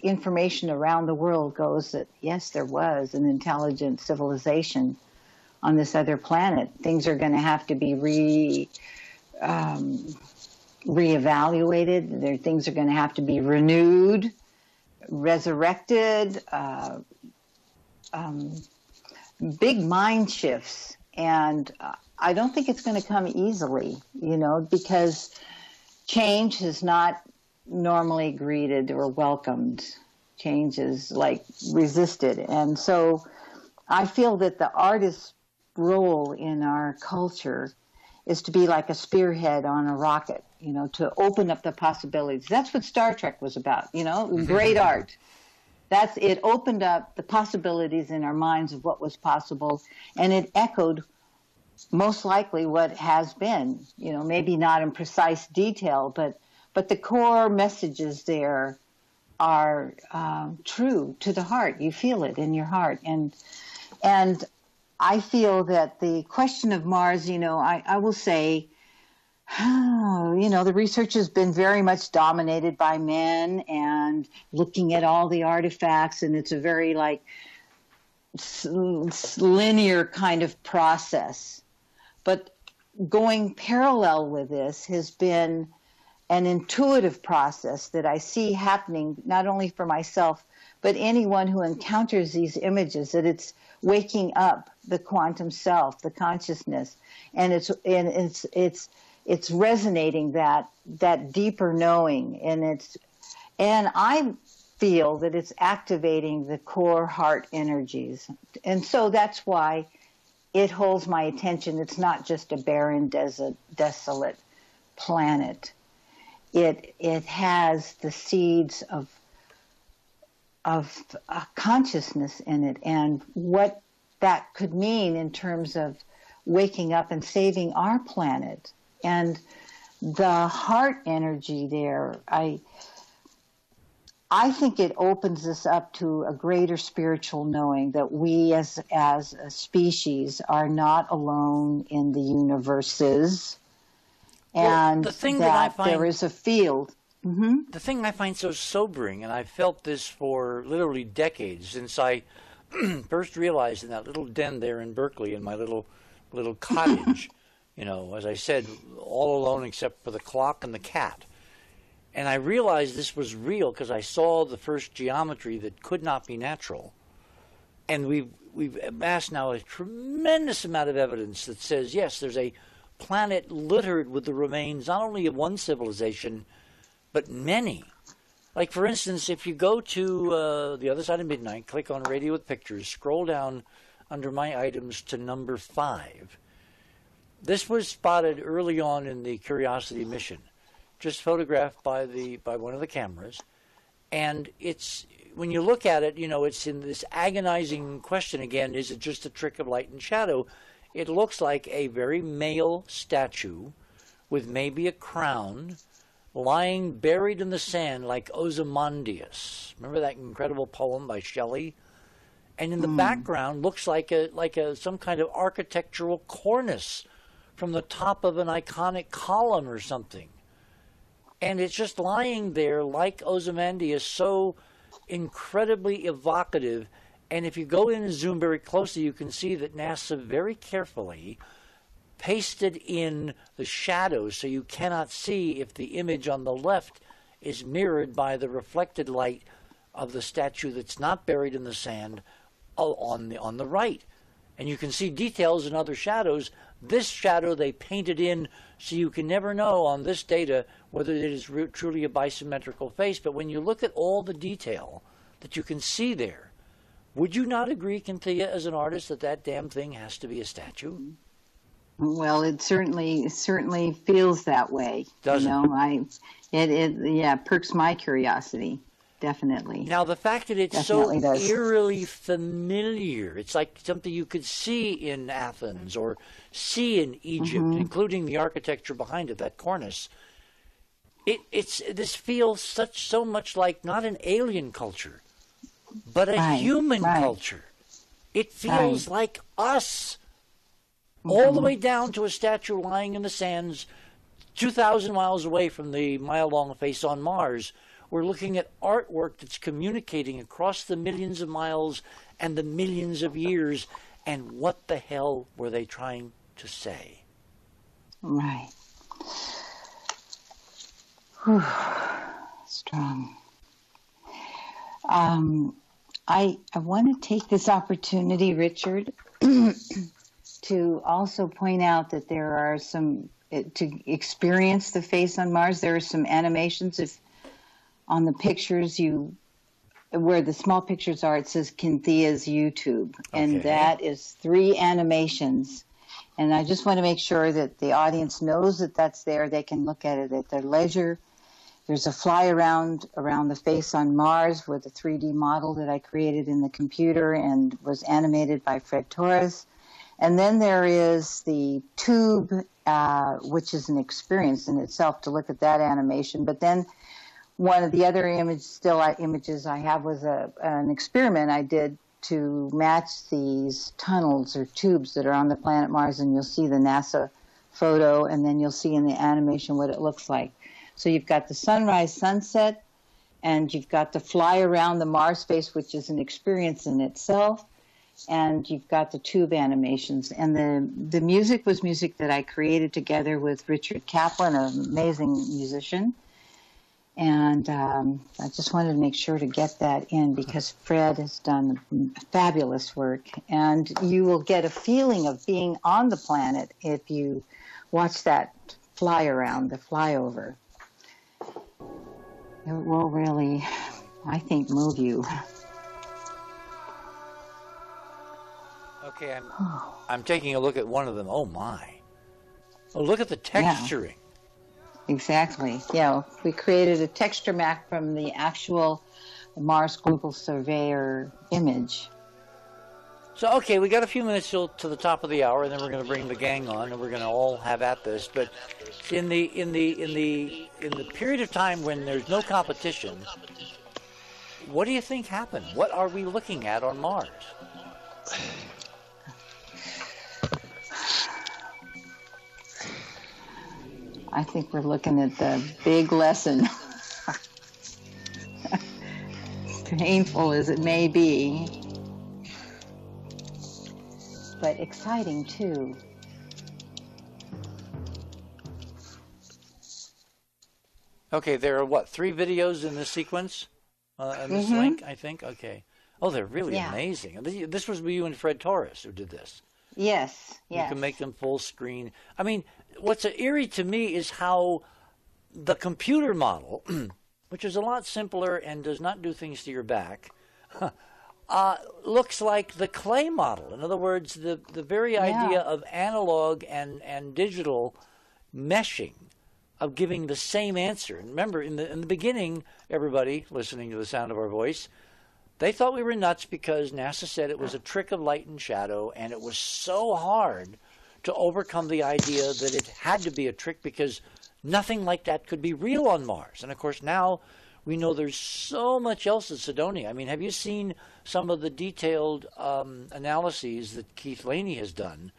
information around the world goes that, yes, there was an intelligent civilization on this other planet. Things are going to have to be reevaluated. Things are going to have to be renewed, resurrected, big mind shifts. And I don't think it's going to come easily, because change is not normally greeted or welcomed. Change is like resisted. And so I feel that the artist's role in our culture is to be like a spearhead on a rocket, to open up the possibilities. That's what Star Trek was about, great art. It opened up the possibilities in our minds of what was possible, and it echoed most likely what has been, maybe not in precise detail, but the core messages there are true to the heart. You feel it in your heart. And I feel that the question of Mars, I will say, the research has been very much dominated by men and looking at all the artifacts, and it's a very linear kind of process. But going parallel with this has been an intuitive process that I see happening not only for myself, but anyone who encounters these images, that it's waking up the quantum self, the consciousness, and it's resonating that deeper knowing, and I feel that it's activating the core heart energies, and so that's why it holds my attention. It's not just a barren, desolate planet. It has the seeds of consciousness in it, and what that could mean in terms of waking up and saving our planet. And the heart energy there, I think it opens us up to a greater spiritual knowing that we as a species are not alone in the universes, and there is a field. Mm-hmm. The thing I find so sobering, and I've felt this for literally decades since I first realized in that little den there in Berkeley, in my little cottage, as I said, all alone except for the clock and the cat. And I realized this was real because I saw the first geometry that could not be natural. And we've amassed now a tremendous amount of evidence that says, yes, there's a planet littered with the remains not only of one civilization, but many. Like, for instance, if you go to the other side of midnight, click on Radio with Pictures, scroll down under my items to number 5. This was spotted early on in the Curiosity mission, just photographed by one of the cameras. And it's, when you look at it, it's in this agonizing question again, is it just a trick of light and shadow? It looks like a very male statue with maybe a crown, lying buried in the sand like Ozymandias. Remember that incredible poem by Shelley? and in the background looks like some kind of architectural cornice from the top of an iconic column or something. And it's just lying there like Ozymandias, so incredibly evocative. And if you go in and zoom very closely, you can see that NASA very carefully pasted in the shadows so you cannot see if the image on the left is mirrored by the reflected light of the statue that's not buried in the sand on the right. And you can see details in other shadows. This shadow they painted in so you can never know on this data whether it is truly a bisymmetrical face. But when you look at all the detail that you can see there, would you not agree, Kynthea, as an artist, that that damn thing has to be a statue? Well, it certainly feels that way. Doesn't it? Perks my curiosity. Definitely. Now, the fact that it's Definitely so does. eerily familiar, it's like something you could see in Athens or see in Egypt, including the architecture behind it, that cornice. This feels so much like not an alien culture, but a human culture. It feels like us. All the way down to a statue lying in the sands 2,000 miles away from the mile-long face on Mars. We're looking at artwork that's communicating across the millions of miles and the millions of years. And what the hell were they trying to say? Right. Whew. Strong. I want to take this opportunity, Richard, to also point out that there are some, to experience the face on Mars, there are some animations. If on the pictures where the small pictures are, it says Kynthea's YouTube, and that is 3 animations. And I just want to make sure that the audience knows that that's there. They can look at it at their leisure. There's a fly around the face on Mars with a 3D model that I created in the computer and was animated by Fred Torres. And then there is the tube, which is an experience in itself to look at that animation. But then one of the other images I have was an experiment I did to match these tunnels or tubes that are on the planet Mars, and you'll see the NASA photo, and then you'll see in the animation what it looks like. So you've got the sunrise, sunset, and you've got the fly around the Mars face, which is an experience in itself, and you've got the tube animations. And the music was music that I created together with Richard Kaplan, an amazing musician. And I just wanted to make sure to get that in because Fred has done fabulous work. And you will get a feeling of being on the planet if you watch that fly around, the flyover. It will really, I think, move you. Okay, I'm taking a look at one of them. Oh, my. Oh, look at the texturing. Yeah. Exactly. Yeah, we created a texture map from the actual Mars Global Surveyor image. So, okay, we got a few minutes till to the top of the hour, and then we're going to bring the gang on, and we're going to all have at this. But in the period of time when there's no competition, what do you think happened? What are we looking at on Mars? I think we're looking at the big lesson. Painful as it may be, but exciting too. Okay, there are 3 videos in this sequence? In this link, I think? Okay. Oh, they're really amazing. This was you and Fred Torres who did this. Yes. You can make them full screen. I mean, what's eerie to me is how the computer model, which is a lot simpler and does not do things to your back, looks like the clay model. In other words, the very idea of analog and digital meshing, of giving the same answer. And remember, in the beginning, everybody listening to the sound of our voice, they thought we were nuts because NASA said it was a trick of light and shadow, and it was so hard to overcome the idea that it had to be a trick because nothing like that could be real on Mars. And, of course, now We know there's so much else at Cydonia. I mean, have you seen some of the detailed analyses that Keith Laney has done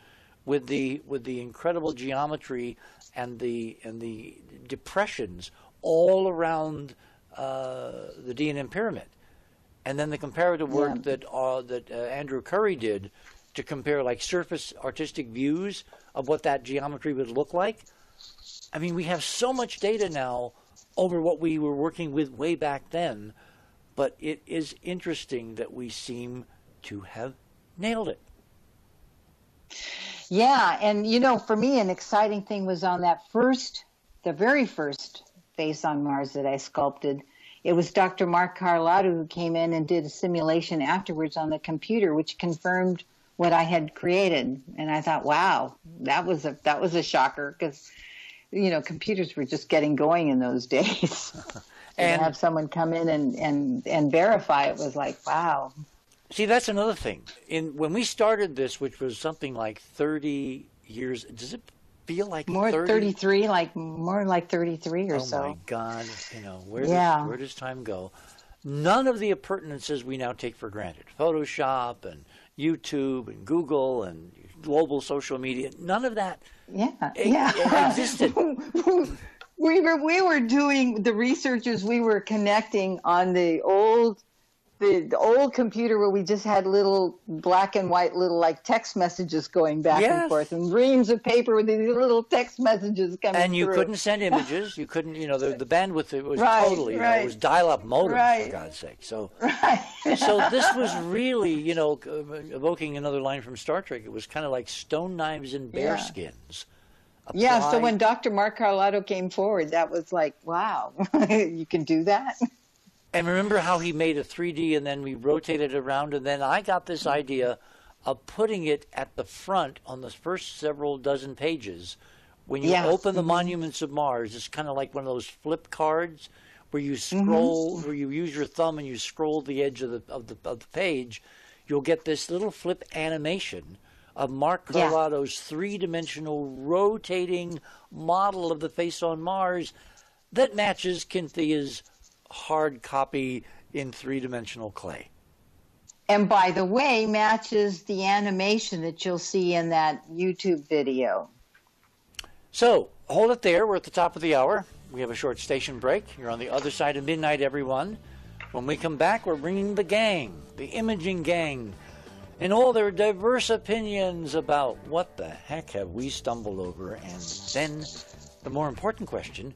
with the incredible geometry and the depressions all around the D&M pyramid, and then the comparative work that Andrew Curry did to compare like surface artistic views of what that geometry would look like. I mean, we have so much data now over what we were working with way back then, but it is interesting that we seem to have nailed it. Yeah, and for me, an exciting thing was on the very first face on Mars that I sculpted. It was Dr. Mark Carlotta who came in and did a simulation afterwards on the computer, which confirmed what I had created. And I thought, wow, that was a shocker, because computers were just getting going in those days. And to have someone come in and verify it was like, wow. See, that's another thing. When we started this, which was something like 30 years, does it feel like more 30? 33, more like 33 or so. Oh my God! Where does time go? None of the appurtenances we now take for granted, Photoshop and YouTube and Google and global social media, none of that existed. We were doing the researchers. We were connecting on the old computer where we just had little black and white like text messages going back and forth, and reams of paper with these little text messages coming and you through. couldn't send images. You couldn't, the bandwidth, it was totally, it was dial-up modem, for God's sake. So, so this was really, evoking another line from Star Trek. It was kind of like stone knives and bear skins. Yeah, so when Dr. Mark Carlotta came forward, that was like, wow, you can do that? And remember how he made a 3D and then we rotated it around, and then I got this idea of putting it at the front on the first several dozen pages. When you open the Monuments of Mars, it's kind of like one of those flip cards where you scroll, where you use your thumb and you scroll the edge of the page. You'll get this little flip animation of Mark Carlotto's three-dimensional rotating model of the face on Mars that matches Kynthia's hard copy in three-dimensional clay. And by the way, matches the animation that you'll see in that YouTube video. So, hold it there. We're at the top of the hour. We have a short station break. You're on the other side of midnight, everyone. When we come back, we're bringing the gang, the imaging gang, and all their diverse opinions about what the heck have we stumbled over. And then the more important question,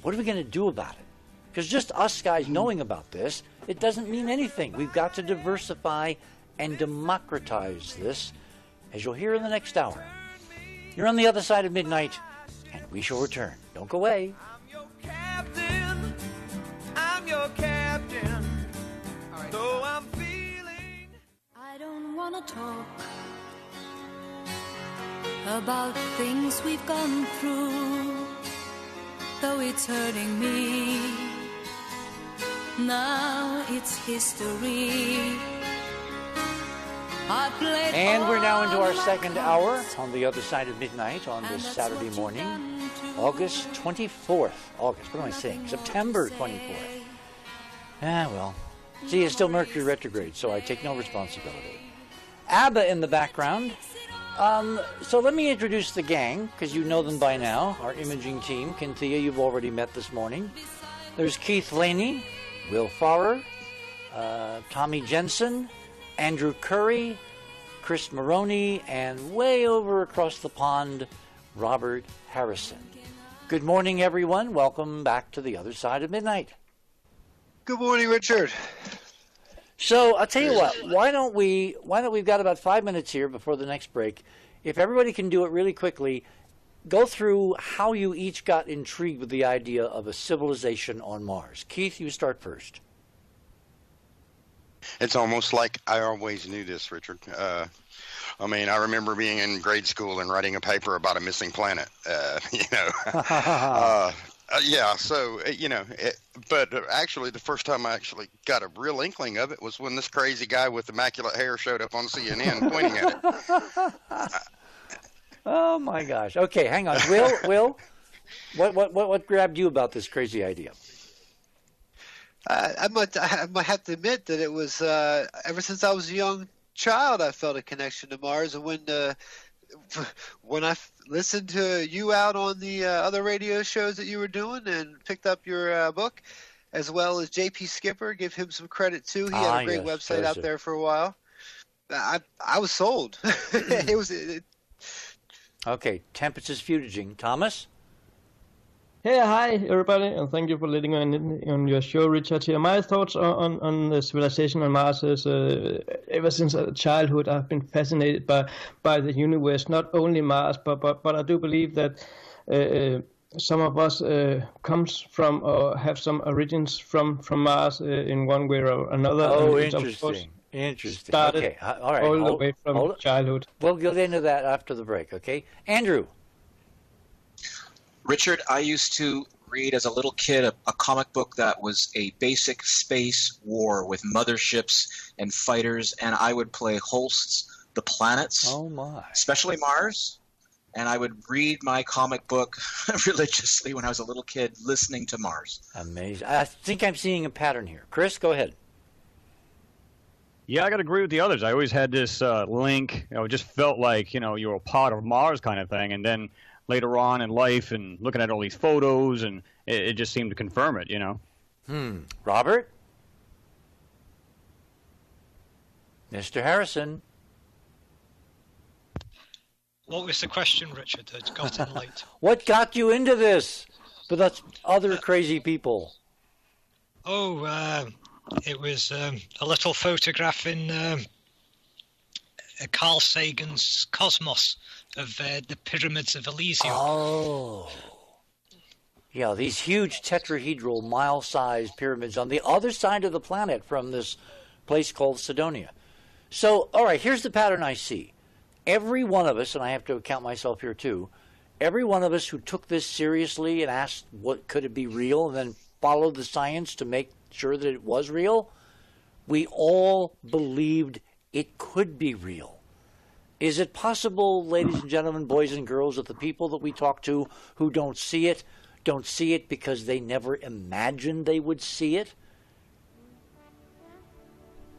what are we going to do about it? Because just us guys knowing about this, it doesn't mean anything. We've got to diversify and democratize this, as you'll hear in the next hour. You're on the other side of midnight, and we shall return. Don't go away. I'm your captain. I'm your captain. Though I'm feeling. I don't want to talk about things we've gone through, though it's hurting me. Now it's history. And we're now into our second hour on the other side of midnight on this Saturday morning, August 24th. August, what am I saying? September 24th. Well, see, it's still Mercury retrograde, so I take no responsibility. ABBA in the background. So let me introduce the gang, because you know them by now. Our imaging team. Kynthea, you've already met this morning. There's Keith Laney, Will Farrer, Tommy Jensen, Andrew Curry, Chris Maroney, and way over across the pond, Robert Harrison. Good morning, everyone. Welcome back to the other side of midnight. Good morning, Richard. So I'll tell you what. Why don't we've got about 5 minutes here before the next break. If everybody can do it really quickly, go through how you each got intrigued with the idea of a civilization on Mars. Keith, you start first. It's almost like I always knew this, Richard. I mean, I remember being in grade school and writing a paper about a missing planet, yeah, so, but actually the first time I actually got a real inkling of it was when this crazy guy with immaculate hair showed up on CNN pointing at it. Oh, my gosh. Okay, hang on. Will, what grabbed you about this crazy idea? I might have to admit that it was ever since I was a young child I felt a connection to Mars, and when I listened to you out on the other radio shows that you were doing and picked up your book, as well as J.P. Skipper, give him some credit too. He had a great website out there for a while. I was sold. Okay, tempest is fuging. Thomas? Hey, hi everybody, and thank you for letting me on your show, Richard. Here, my thoughts on the civilization on Mars is ever since childhood, I've been fascinated by the universe, not only Mars, but I do believe that some of us comes from or have some origins from Mars in one way or another. Oh, and interesting. Interesting. Started okay, all right. all the way from childhood. We'll get into that after the break, okay? Andrew? Richard, I used to read as a little kid a comic book that was a basic space war with motherships and fighters, and I would play Holst's The Planets, especially Mars, and I would read my comic book religiously when I was a little kid listening to Mars. Amazing. I think I'm seeing a pattern here. Chris, go ahead. Yeah, I got to agree with the others. I always had this link. It just felt like, you were a part of Mars kind of thing, and then later on in life and looking at all these photos, and it just seemed to confirm it, Robert? Mr. Harrison? What was the question, Richard? It got in late. What got you into this? But that's other crazy people. Oh, it was a little photograph in Carl Sagan's Cosmos of the pyramids of Elysium. Oh. Yeah, these huge tetrahedral, mile-sized pyramids on the other side of the planet from this place called Sidonia. So, all right, here's the pattern I see. Every one of us, and I have to count myself here too, every one of us who took this seriously and asked what could it be real and then followed the science to make sure that it was real, we all believed it could be real. Is it possible, ladies and gentlemen, boys and girls, that the people that we talk to who don't see it because they never imagined they would see it?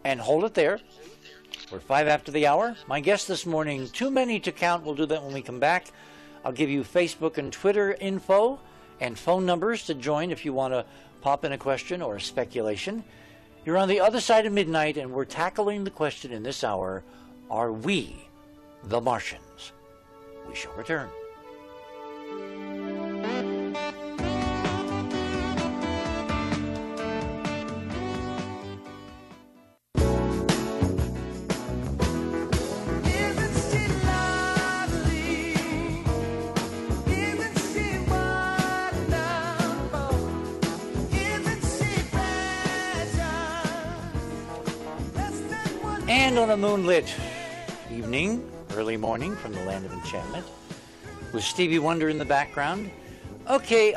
And hold it there. We're 5 after the hour. My guest this morning, too many to count. We'll do that when we come back. I'll give you Facebook and Twitter info and phone numbers to join if you want to pop in a question or a speculation. You're on the other side of midnight, and we're tackling the question in this hour, are we the Martians? We shall return. And on a moonlit evening, early morning from the land of enchantment, with Stevie Wonder in the background. Okay,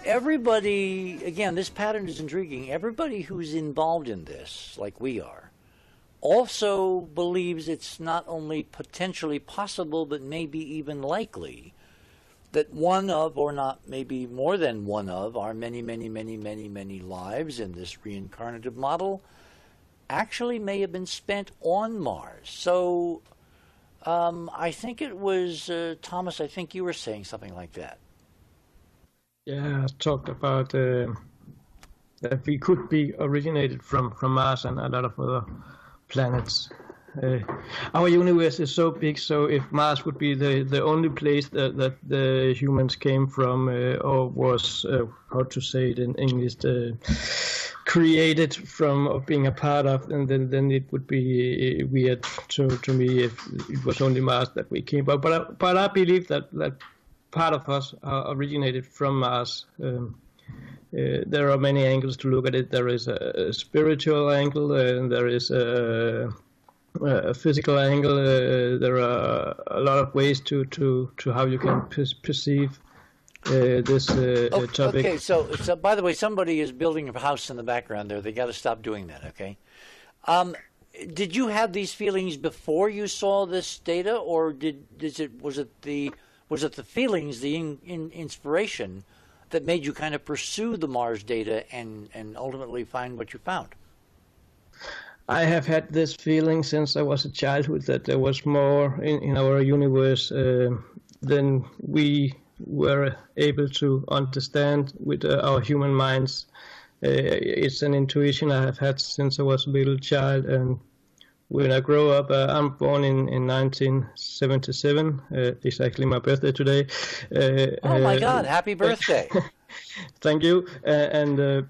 everybody, again, this pattern is intriguing. Everybody who's involved in this, like we are, also believes it's not only potentially possible, but maybe even likely that one of, or not maybe more than one of, our many, many, many, many, many lives in this reincarnative model actually may have been spent on Mars. So I think it was, Thomas, I think you were saying something like that. Yeah, I talked about that we could be originated from Mars and a lot of other planets. Our universe is so big, so if Mars would be the only place that the humans came from, or was, how to say it in English, created from, or being a part of, and then it would be weird to me if it was only Mars that we came. But I believe that part of us originated from Mars. There are many angles to look at it. There is a spiritual angle, and there is a physical angle. There are a lot of ways to how you can perceive this topic. Okay, so by the way, somebody is building a house in the background there. They got to stop doing that, okay? Did you have these feelings before you saw this data, or was it the feelings, the inspiration that made you kind of pursue the Mars data and ultimately find what you found? I have had this feeling since I was a childhood that there was more in our universe than we were able to understand with our human minds. It's an intuition I have had since I was a little child, and when I grow up, I'm born in 1977, exactly my birthday today. Oh my God, happy birthday. Thank you. And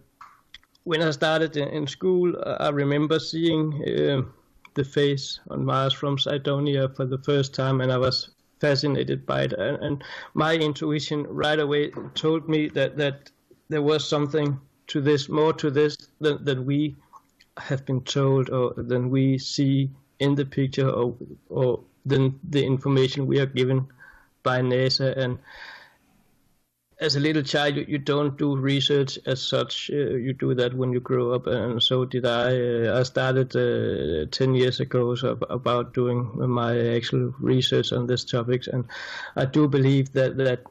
when I started in school, I remember seeing the face on Mars from Cydonia for the first time, and I was fascinated by it. And my intuition right away told me that there was something to this, more to this than we have been told, or than we see in the picture, or than the information we are given by NASA. And as a little child, you don't do research as such. You do that when you grow up, and so did I. I started 10 years ago about doing my actual research on this topic, and I do believe that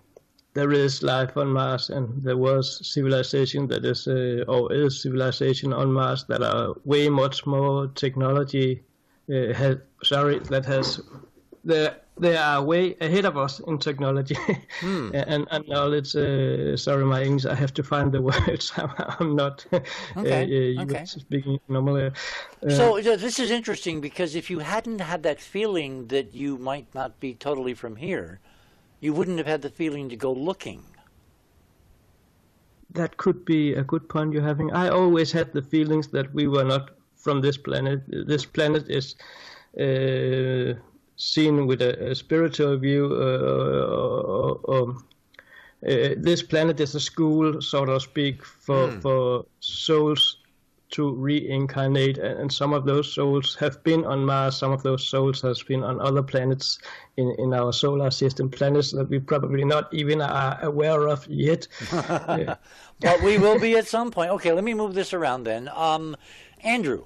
there is life on Mars, and there was civilization that is, or is civilization on Mars that are way much more technology. They are way ahead of us in technology and knowledge. Sorry, my English. I have to find the words. I'm not speaking normally. So this is interesting, because if you hadn't had that feeling that you might not be totally from here, you wouldn't have had the feeling to go looking. That could be a good point you're having. I always had the feelings that we were not from this planet. This planet is seen with a spiritual view. This planet is a school, so to speak, for souls to reincarnate, and some of those souls have been on Mars. Some of those souls has been on other planets in our solar system, planets that we probably not even are aware of yet. But we will be at some point. Okay, let me move this around then. Andrew,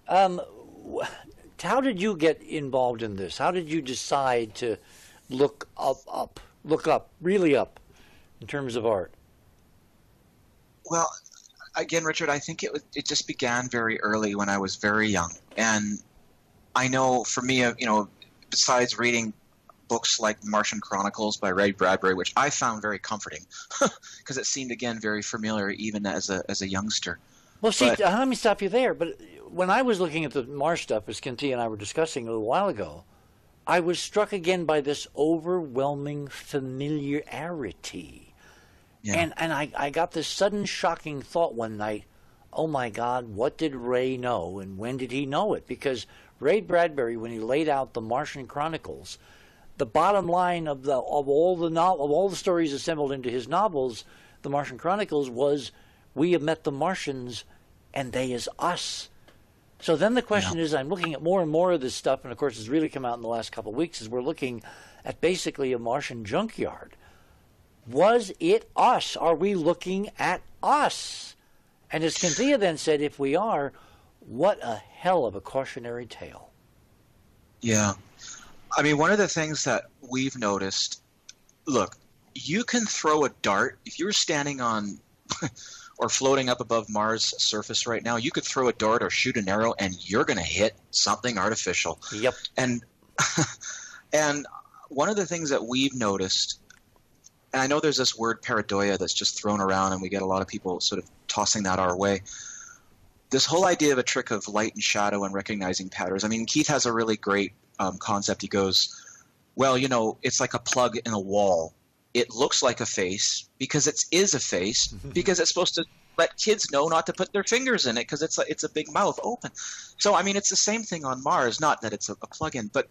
how did you get involved in this? How did you decide to look up, really up, in terms of art? Well, again, Richard, I think it just began very early when I was very young. And I know for me, besides reading books like Martian Chronicles by Ray Bradbury, which I found very comforting because it seemed, again, very familiar even as a youngster. Well, see, let me stop you there. But when I was looking at the Mars stuff, as Kynthea and I were discussing a little while ago, I was struck again by this overwhelming familiarity. Yeah. And I got this sudden shocking thought one night, oh my God, what did Ray know, and when did he know it? Because Ray Bradbury, when he laid out the Martian Chronicles, the bottom line of all the stories assembled into his novels, the Martian Chronicles, was, we have met the Martians and they is us. So then the question is, I'm looking at more and more of this stuff, and of course it's really come out in the last couple of weeks, is we're looking at basically a Martian junkyard. Was it us? Are we looking at us? And as Kynthea then said, if we are, what a hell of a cautionary tale. Yeah. I mean, one of the things that we've noticed, look, you can throw a dart. If you were standing on or floating up above Mars' surface right now, you could throw a dart or shoot an arrow and you're going to hit something artificial. Yep. And one of the things that we've noticed, and I know there's this word pareidoia that's just thrown around, and we get a lot of people sort of tossing that our way. This whole idea of a trick of light and shadow and recognizing patterns. I mean, Keith has a really great concept. He goes, well, it's like a plug in a wall. It looks like a face because it is a face, because it's supposed to let kids know not to put their fingers in it because it's a big mouth open. So, I mean, it's the same thing on Mars, not that it's a plug-in. But,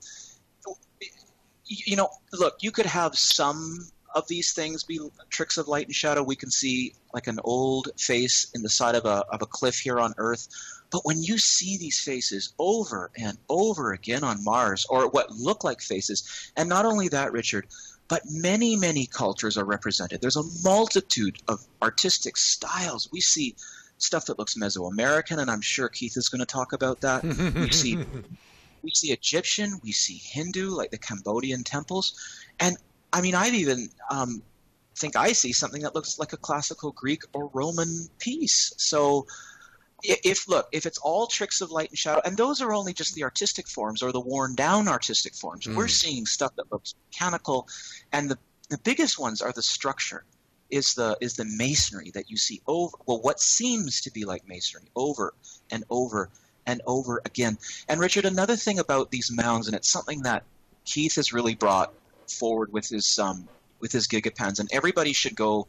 look, you could have some of these things be tricks of light and shadow. We can see like an old face in the side of a cliff here on Earth. But when you see these faces over and over again on Mars, or what look like faces, and not only that, Richard, but many, many cultures are represented. There's a multitude of artistic styles. We see stuff that looks Mesoamerican, and I'm sure Keith is going to talk about that. We see Egyptian, we see Hindu, like the Cambodian temples. And I mean, I've even think I see something that looks like a classical Greek or Roman piece. So if it's all tricks of light and shadow, and those are only just the artistic forms or the worn down artistic forms, we're seeing stuff that looks mechanical, and the biggest ones are the structure, is the masonry that you see what seems to be like masonry over and over and over again. And Richard, another thing about these mounds, and it's something that Keith has really brought forward with his gigapans, and everybody should go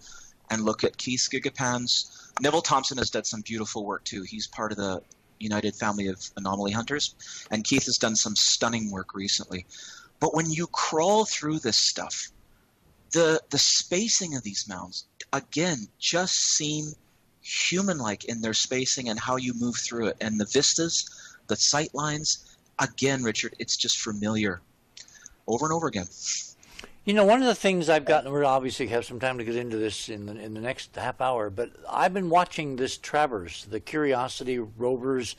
and look at Keith's gigapans. Neville Thompson has done some beautiful work too. He's part of the United Family of Anomaly Hunters, and Keith has done some stunning work recently. But when you crawl through this stuff, the spacing of these mounds, again, just seem human-like in their spacing and how you move through it. And the vistas, the sight lines, again, Richard, it's just familiar over and over again. You know, one of the things I've gotten, we'll obviously have some time to get into this in the next half hour, but I've been watching this traverse, the Curiosity rover's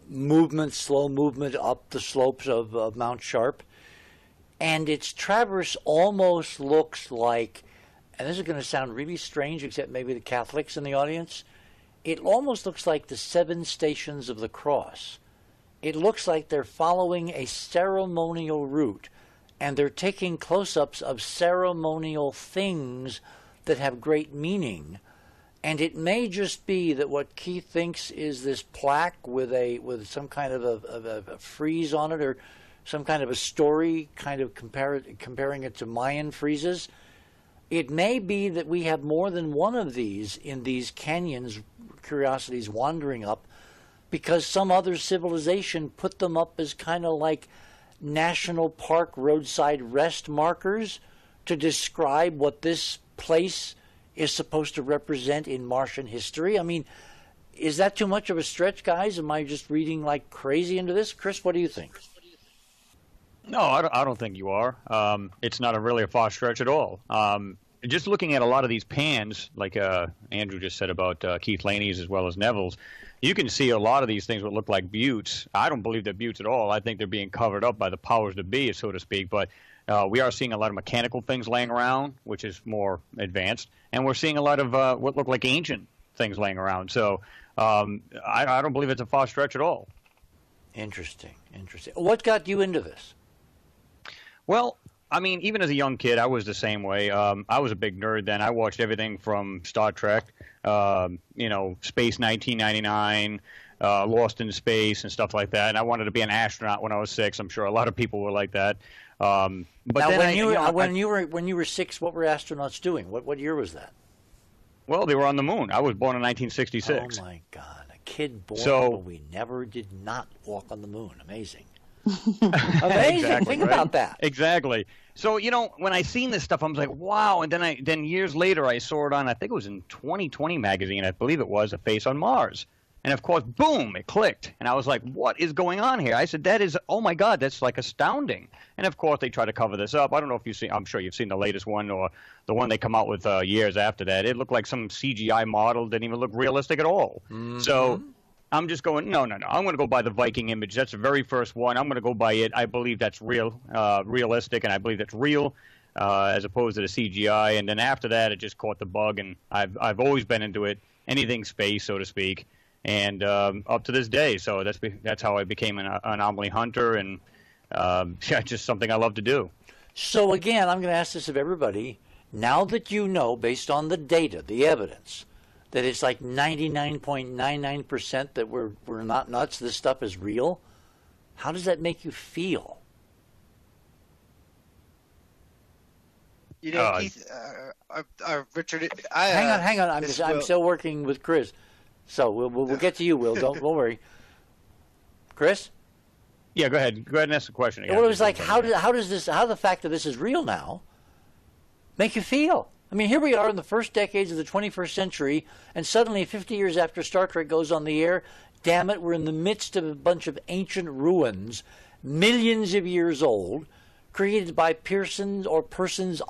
movement, slow movement up the slopes of Mount Sharp, and its traverse almost looks like, and this is going to sound really strange, except maybe the Catholics in the audience, it almost looks like the 7 Stations of the Cross. It looks like they're following a ceremonial route, and they're taking close-ups of ceremonial things that have great meaning. And it may just be that what Keith thinks is this plaque with some kind of a frieze on it, or some kind of a story, kind of comparing it to Mayan friezes. It may be that we have more than one of these in these canyons, Curiosities wandering up, because some other civilization put them up as kind of like national park roadside rest markers to describe what this place is supposed to represent in Martian history. I mean, is that too much of a stretch, guys? Am I just reading like crazy into this? Chris, what do you think? No, I don't think you are. It's not really a far stretch at all. Just looking at a lot of these pans, like Andrew just said about Keith Laney's as well as Neville's, you can see a lot of these things that look like buttes. I don't believe they're buttes at all. I think they're being covered up by the powers that be, so to speak. But we are seeing a lot of mechanical things laying around, which is more advanced. And we're seeing a lot of what look like ancient things laying around. So I don't believe it's a far stretch at all. Interesting. What got you into this? Well, I mean, even as a young kid, I was the same way. I was a big nerd then. I watched everything from Star Trek, Space 1999, Lost in Space, and stuff like that. And I wanted to be an astronaut when I was 6. I'm sure a lot of people were like that. But now, then when you were 6, what were astronauts doing? What year was that? Well, they were on the moon. I was born in 1966. Oh my God, a kid born when we never did not walk on the moon. Amazing. Amazing. Exactly, Think right? about that. Exactly. So, when I seen this stuff, I was like, wow. And then years later, I saw it on, I think it was in 2020 magazine, I believe it was, A Face on Mars. And of course, boom, it clicked. And I was like, what is going on here? I said, oh my God, that's like astounding. And of course, they try to cover this up. I don't know if you've seen, I'm sure you've seen the latest one or the one they come out with years after that. It looked like some CGI model, didn't even look realistic at all. Mm-hmm. So I'm just going, no. I'm going to go by the Viking image. That's the very first one. I'm going to go by it. I believe that's realistic, and I believe that's real, as opposed to the CGI. And then after that, it just caught the bug, and I've always been into it, anything space, so to speak, and up to this day. So that's how I became an anomaly hunter, and just something I love to do. So again, I'm going to ask this of everybody. Now that you know, based on the data, the evidence, that it's like 99.99% that we're not nuts, this stuff is real, how does that make you feel? Keith, Richard, hang on. I'm still working with Chris, so we'll get to you, Will. Don't worry. Chris? Yeah, go ahead. Go ahead and ask the question again. Well, it was like, how the fact that this is real now make you feel? I mean, here we are in the first decades of the 21st century, and suddenly 50 years after Star Trek goes on the air, damn it, we're in the midst of a bunch of ancient ruins, millions of years old, created by persons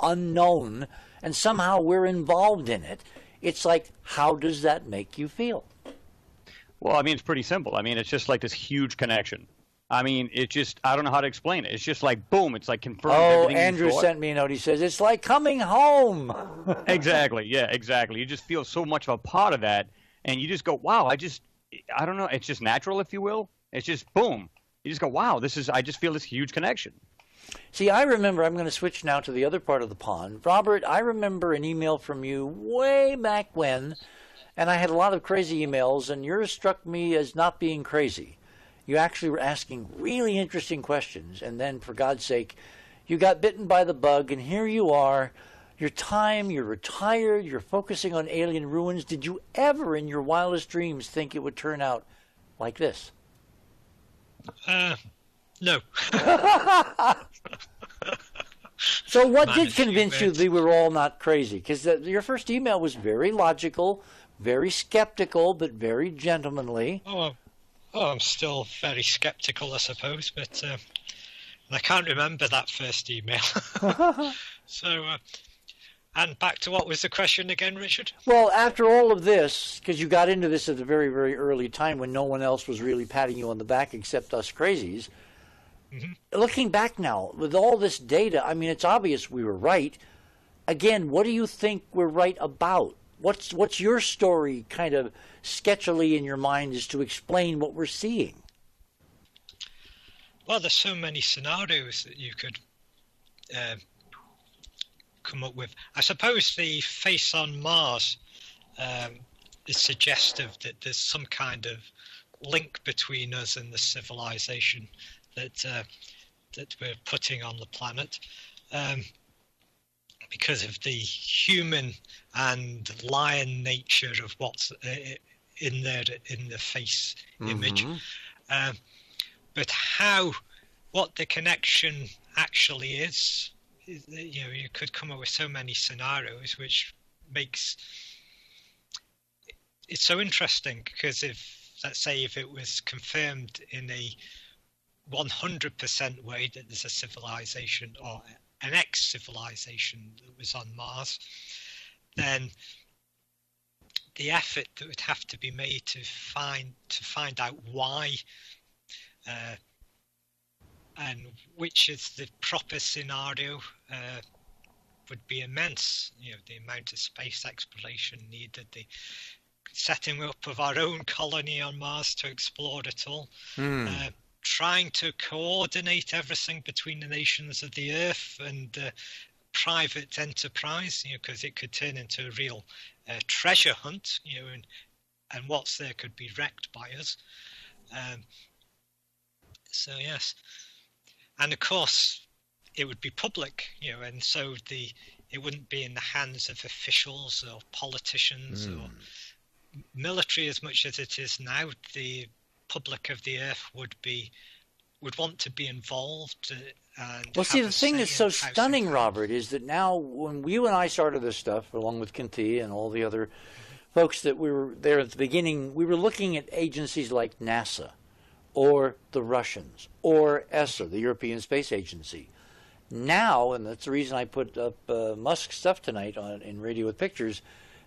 unknown, and somehow we're involved in it. It's like, how does that make you feel? Well, I mean, it's pretty simple. I mean, it's just like this huge connection. I mean, it just, I don't know how to explain it. It's just like, boom, it's like confirmed Oh, everything you Andrew thought. sent me a note. He says, it's like coming home. Exactly. Yeah, exactly. You just feel so much of a part of that. And you just go, wow, I don't know. It's just natural, if you will. It's just boom. You just go, wow, I just feel this huge connection. See, I remember, I'm going to switch now to the other part of the pond. Robert, I remember an email from you way back when, and I had a lot of crazy emails, and yours struck me as not being crazy. You actually were asking really interesting questions, and then, for God's sake, you got bitten by the bug, and here you are. You're retired, you're focusing on alien ruins. Did you ever, in your wildest dreams, think it would turn out like this? No. So what did convince you they were all not crazy? Because your first email was very logical, very skeptical, but very gentlemanly. Oh, I'm still very skeptical, I suppose, but I can't remember that first email. So, and back to what was the question again, Richard? Well, after all of this, because you got into this at a very, very early time when no one else was really patting you on the back except us crazies, looking back now, with all this data, I mean, it's obvious we were right. Again, what do you think we're right about? What's your story kind of sketchily in your mind as to explain what we're seeing? Well, there's so many scenarios that you could come up with. I suppose the face on Mars is suggestive that there's some kind of link between us and the civilization that we're putting on the planet, because of the human and lion nature of what's in there in the face image. But what the connection actually is, you know, you could come up with so many scenarios, which makes it so interesting. Because let's say if it was confirmed in a 100% way that there's a civilization or an ex-civilization that was on Mars, then the effort that would have to be made to find out why and which is the proper scenario would be immense. You know, the amount of space exploration needed, the setting up of our own colony on Mars to explore it all, trying to coordinate everything between the nations of the Earth and private enterprise, you know, because it could turn into a real treasure hunt, you know, and what's there could be wrecked by us. So yes, and of course it would be public, you know, and so it wouldn't be in the hands of officials or politicians or military as much as it is now. The public of the Earth would want to be involved. Well, see, the thing that's so stunning, Robert, is that now when you and I started this stuff, along with Kynthea and all the other folks that we were there at the beginning, we were looking at agencies like NASA or the Russians or ESA, the European Space Agency. Now, and that's the reason I put up Musk's stuff tonight in Radio with Pictures,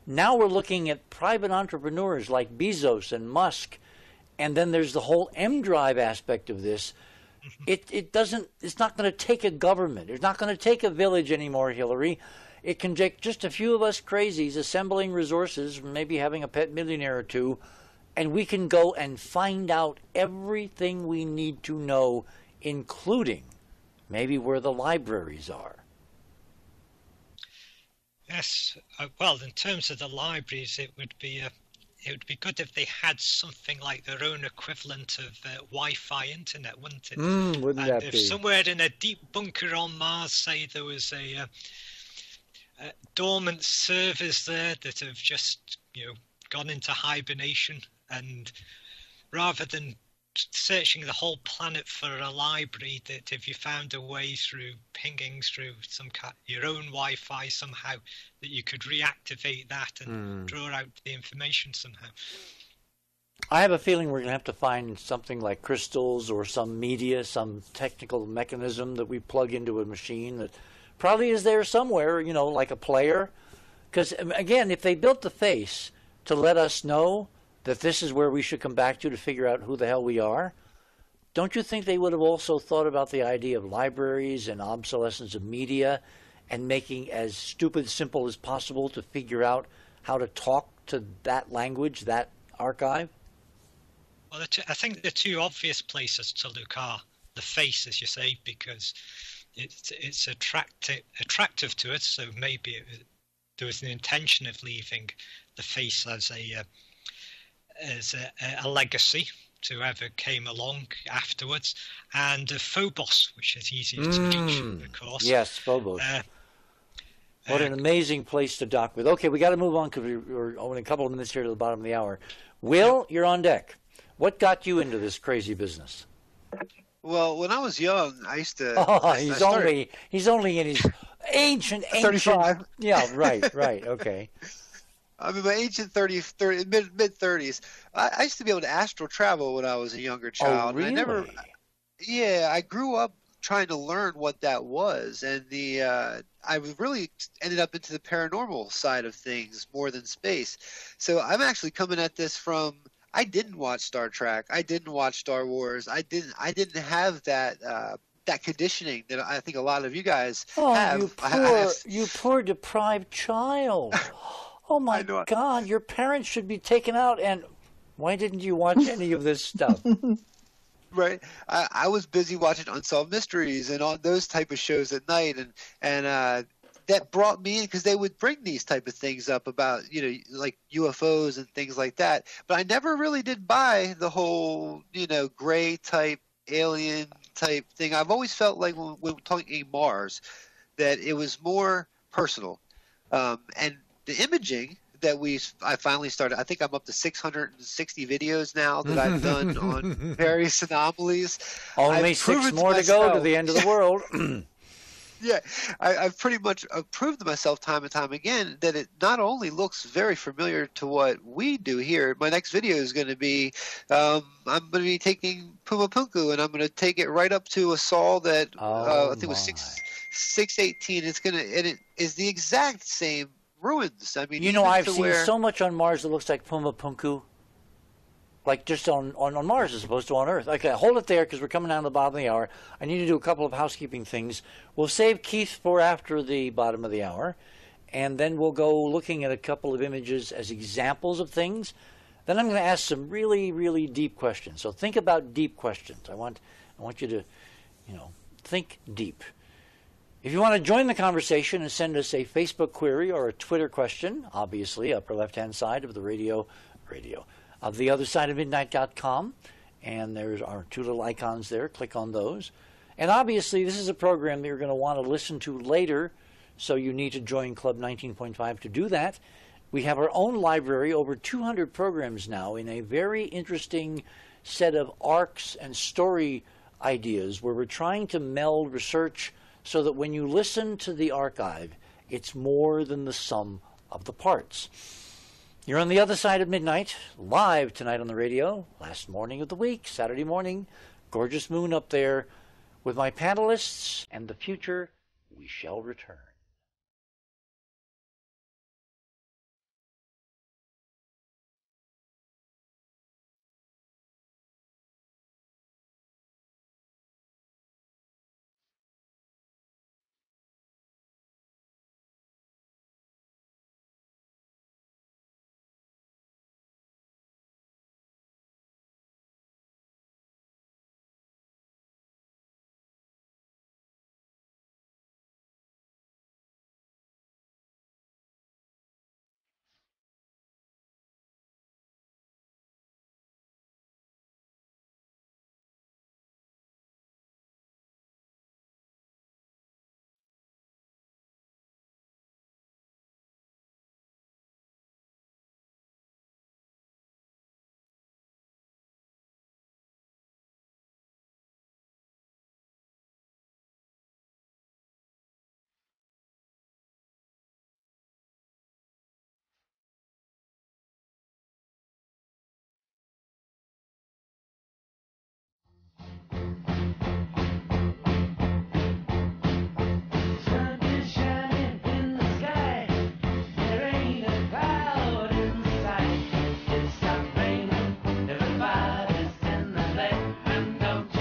now we're looking at private entrepreneurs like Bezos and Musk. And then there's the whole M-Drive aspect of this. It's not going to take a government. It's not going to take a village anymore, Hillary. It can take just a few of us crazies assembling resources, maybe having a pet millionaire or two, and we can go and find out everything we need to know, including maybe where the libraries are. Yes. Well, in terms of the libraries, it would be good if they had something like their own equivalent of Wi-Fi internet, wouldn't it? Wouldn't that if be? Somewhere in a deep bunker on Mars, say there was a dormant servers there that have just, you know, gone into hibernation, and rather than searching the whole planet for a library, that if you found a way through pinging through your own Wi-Fi somehow, that you could reactivate that and draw out the information somehow. I have a feeling we're going to have to find something like crystals or some media, some technical mechanism that we plug into a machine that probably is there somewhere, you know, like a player. Because, again, if they built the face to let us know that this is where we should come back to figure out who the hell we are, don't you think they would have also thought about the idea of libraries and obsolescence of media and making as stupid simple as possible to figure out how to talk to that language, that archive? Well, I think the two obvious places to look are the face, as you say, because it's attractive to us. So maybe there was an intention of leaving the face as a legacy to whoever came along afterwards, and Phobos, which is easier to reach, of course. Yes, Phobos. What an amazing place to dock with. Okay, we got to move on because we're only a couple of minutes here to the bottom of the hour. Will, you're on deck. What got you into this crazy business? Well, when I was young, I used to. Oh, he's only in his ancient. 35. Yeah, right. Okay. I'm in my ancient mid 30s. I used to be able to astral travel when I was a younger child. Oh, really? I grew up trying to learn what that was, and I really ended up into the paranormal side of things more than space. So I'm actually coming at this from. I didn't watch Star Trek. I didn't watch Star Wars. I didn't have that that conditioning that I think a lot of you guys have. You poor deprived child. Oh my God! Your parents should be taken out. And why didn't you watch any of this stuff? Right. I was busy watching Unsolved Mysteries and all those type of shows at night, and that brought me in because they would bring these type of things up about, like UFOs and things like that. But I never really did buy the whole, gray type, alien type thing. I've always felt like when talking Mars, that it was more personal. And the imaging that I finally started, I think I'm up to 660 videos now that I've done on various anomalies. Only 6 more to go to the end of the world. Yeah, I've pretty much proved to myself time and time again that it not only looks very familiar to what we do here. My next video is going to be, I'm going to be taking Pumapunku, and I'm going to take it right up to a sol that I think was 618. It is the exact same ruins. I mean, I've seen so much on Mars that looks like Pumapunku. Like just on Mars as opposed to on Earth. Okay, hold it there because we're coming down to the bottom of the hour. I need to do a couple of housekeeping things. We'll save Keith for after the bottom of the hour, and then we'll go looking at a couple of images as examples of things. Then I'm going to ask some really, really deep questions. So think about deep questions. I want you to, think deep. If you want to join the conversation and send us a Facebook query or a Twitter question, obviously upper left-hand side of the radio of theothersideofmidnight.com, and there's our 2 little icons there. Click on those. And obviously, this is a program that you're going to want to listen to later, so you need to join Club 19.5 to do that. We have our own library, over 200 programs now, in a very interesting set of arcs and story ideas where we're trying to meld research so that when you listen to the archive, it's more than the sum of the parts. You're on the other side of midnight, live tonight on the radio, last morning of the week, Saturday morning, gorgeous moon up there, with my panelists, and the future we shall return.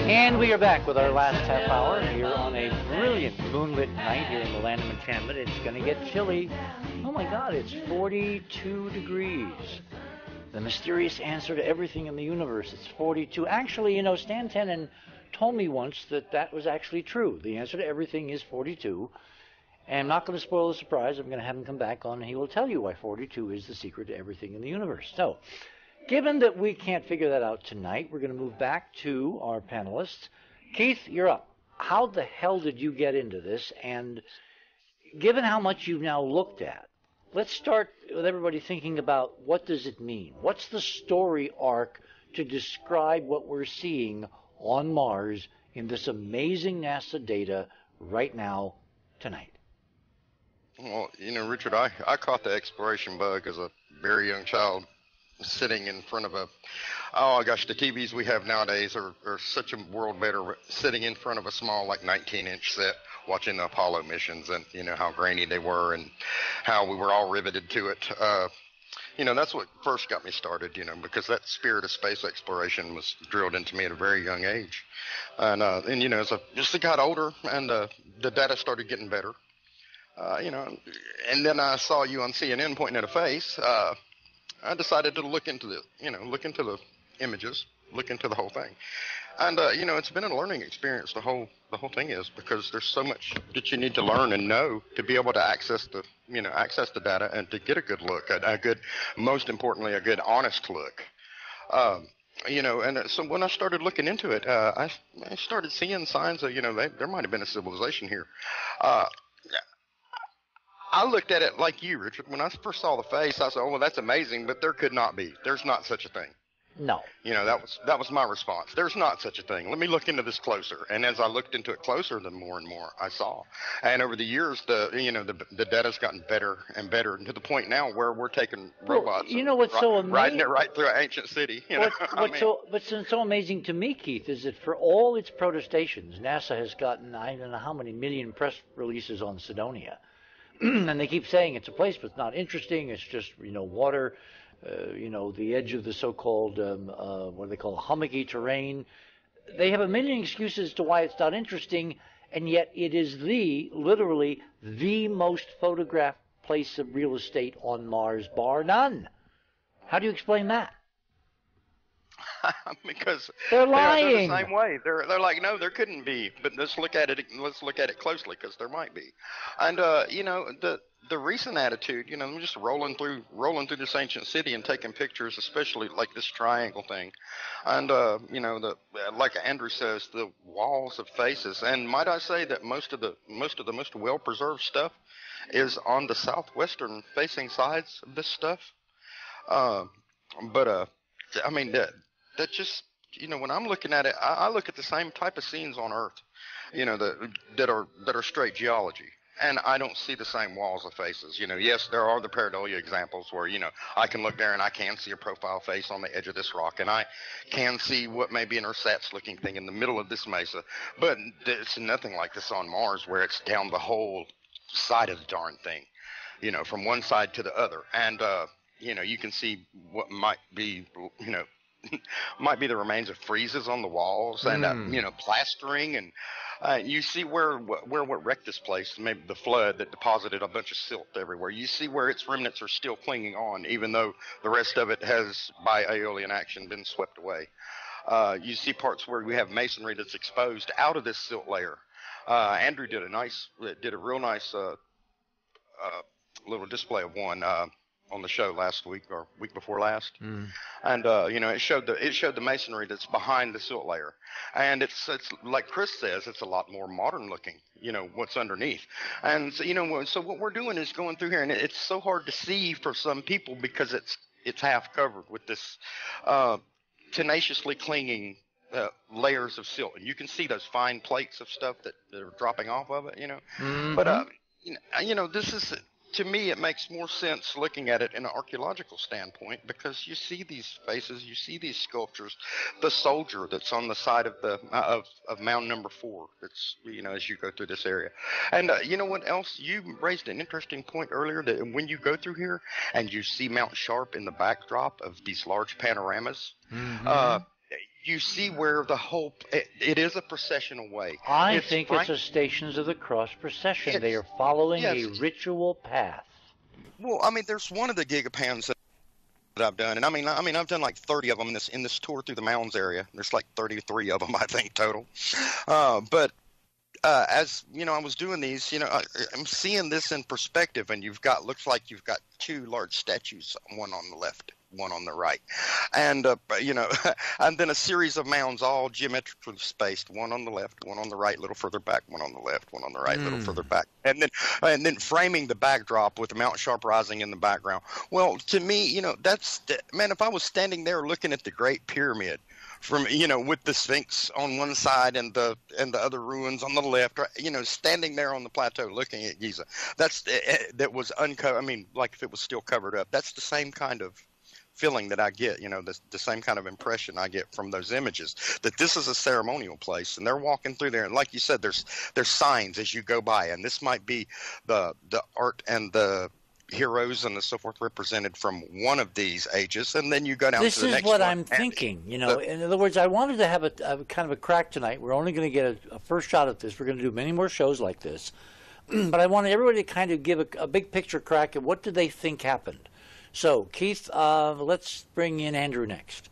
And we are back with our last half hour here on a brilliant moonlit night here in the land of enchantment. It's going to get chilly. Oh my God, it's 42 degrees. The mysterious answer to everything in the universe, it's 42. Actually, Stan Tenen told me once that was actually true. The answer to everything is 42. And I'm not going to spoil the surprise. I'm going to have him come back on and he will tell you why 42 is the secret to everything in the universe. So, given that we can't figure that out tonight, we're going to move back to our panelists. Keith, you're up. How the hell did you get into this? And given how much you've now looked at, let's start with everybody thinking about what does it mean? What's the story arc to describe what we're seeing on Mars in this amazing NASA data right now, tonight? Well, Richard, I caught the exploration bug as a very young child, sitting in front of the TVs we have nowadays are such a world better sitting in front of a small, 19-inch set, watching the Apollo missions and, how grainy they were and how we were all riveted to it. That's what first got me started, because that spirit of space exploration was drilled into me at a very young age. And as I got older and the data started getting better, and then I saw you on CNN pointing at a face, I decided to look into the images, look into the whole thing. And, it's been a learning experience, the whole thing is, because there's so much that you need to learn and know to be able to access the data and to get a good look, most importantly, a good, honest look. And so when I started looking into it, I started seeing signs of, there might have been a civilization here. I looked at it like you, Richard. When I first saw the face, I said, "Oh, well, that's amazing," but there could not be. There's not such a thing. No. That was my response. There's not such a thing. Let me look into this closer. And as I looked into it closer, the more and more I saw. And over the years, the data's gotten better and better, and to the point now where we're taking robots. What's so amazing? Riding it right through an ancient city. What's so amazing to me, Keith, is that for all its protestations, NASA has gotten I don't know how many million press releases on Cydonia. And they keep saying it's a place, but it's not interesting. It's just, water, the edge of the so-called, what do they call, hummocky terrain. They have a million excuses to why it's not interesting, and yet it is literally the most photographed place of real estate on Mars, bar none. How do you explain that? Because they're lying. They're the same way. They're like, no, there couldn't be. But let's look at it closely, because there might be. And the recent attitude, I'm just rolling through this ancient city and taking pictures, especially like this triangle thing, and like Andrew says, the walls of faces. And might I say that most of the most well preserved stuff is on the southwestern facing sides of this stuff. That just, when I'm looking at it, I look at the same type of scenes on Earth, that are straight geology. And I don't see the same walls of faces. Yes, there are the pareidolia examples where, I can look there and I can see a profile face on the edge of this rock. And I can see what may be an ersatz-looking thing in the middle of this mesa. But it's nothing like this on Mars, where it's down the whole side of the darn thing, from one side to the other. And, you can see what might be, might be the remains of friezes on the walls and plastering, and you see where what wrecked this place, maybe the flood that deposited a bunch of silt everywhere. You see where its remnants are still clinging on, even though the rest of it has, by aeolian action, been swept away. You see parts where we have masonry that's exposed out of this silt layer. Andrew did a real nice little display of one on the show last week or week before last, and it showed the masonry that's behind the silt layer, and it's like Chris says, it's a lot more modern looking, what's underneath. And so what we're doing is going through here, and it's so hard to see for some people because it's half covered with this tenaciously clinging layers of silt, and you can see those fine plates of stuff that are dropping off of it, but this is. To me, it makes more sense looking at it in an archaeological standpoint, because you see these faces, you see these sculptures, the soldier that's on the side of the of mound number 4. That's as you go through this area, and what else? You raised an interesting point earlier, that when you go through here and you see Mount Sharp in the backdrop of these large panoramas, you see where the whole it is a processional way. I think it's a Stations of the Cross procession. They are following a ritual path. Well, I mean, there's one of the gigapans that I've done, and I mean, I've done like 30 of them in this tour through the mountains area. There's like 33 of them, I think, total. But as you know, I was doing these. You know, I'm seeing this in perspective, and looks like you've got two large statues, one on the left, one on the right, and you know, and then a series of mounds, all geometrically spaced, one on the left, one on the right, a little further back, one on the left, one on the right, a little further back, and then framing the backdrop with Mount Sharp rising in the background. Well, to me, you know, man, if I was standing there looking at the Great Pyramid, from, you know, with the Sphinx on one side and the other ruins on the left, you know, standing there on the plateau looking at Giza, that was uncovered. I mean, like if it was still covered up, that's the same kind of feeling that I get, you know, the same kind of impression I get from those images, that this is a ceremonial place, and they're walking through there, and like you said, there's signs as you go by, and this might be the art and the heroes and so forth represented from one of these ages, and then you go down to the next one. This is what I'm thinking, you know. In other words, I wanted to have a kind of a crack tonight. We're only going to get a first shot at this. We're going to do many more shows like this. But I wanted everybody to kind of give a big picture crack at what do they think happened. So, Keith, let's bring in Andrew next.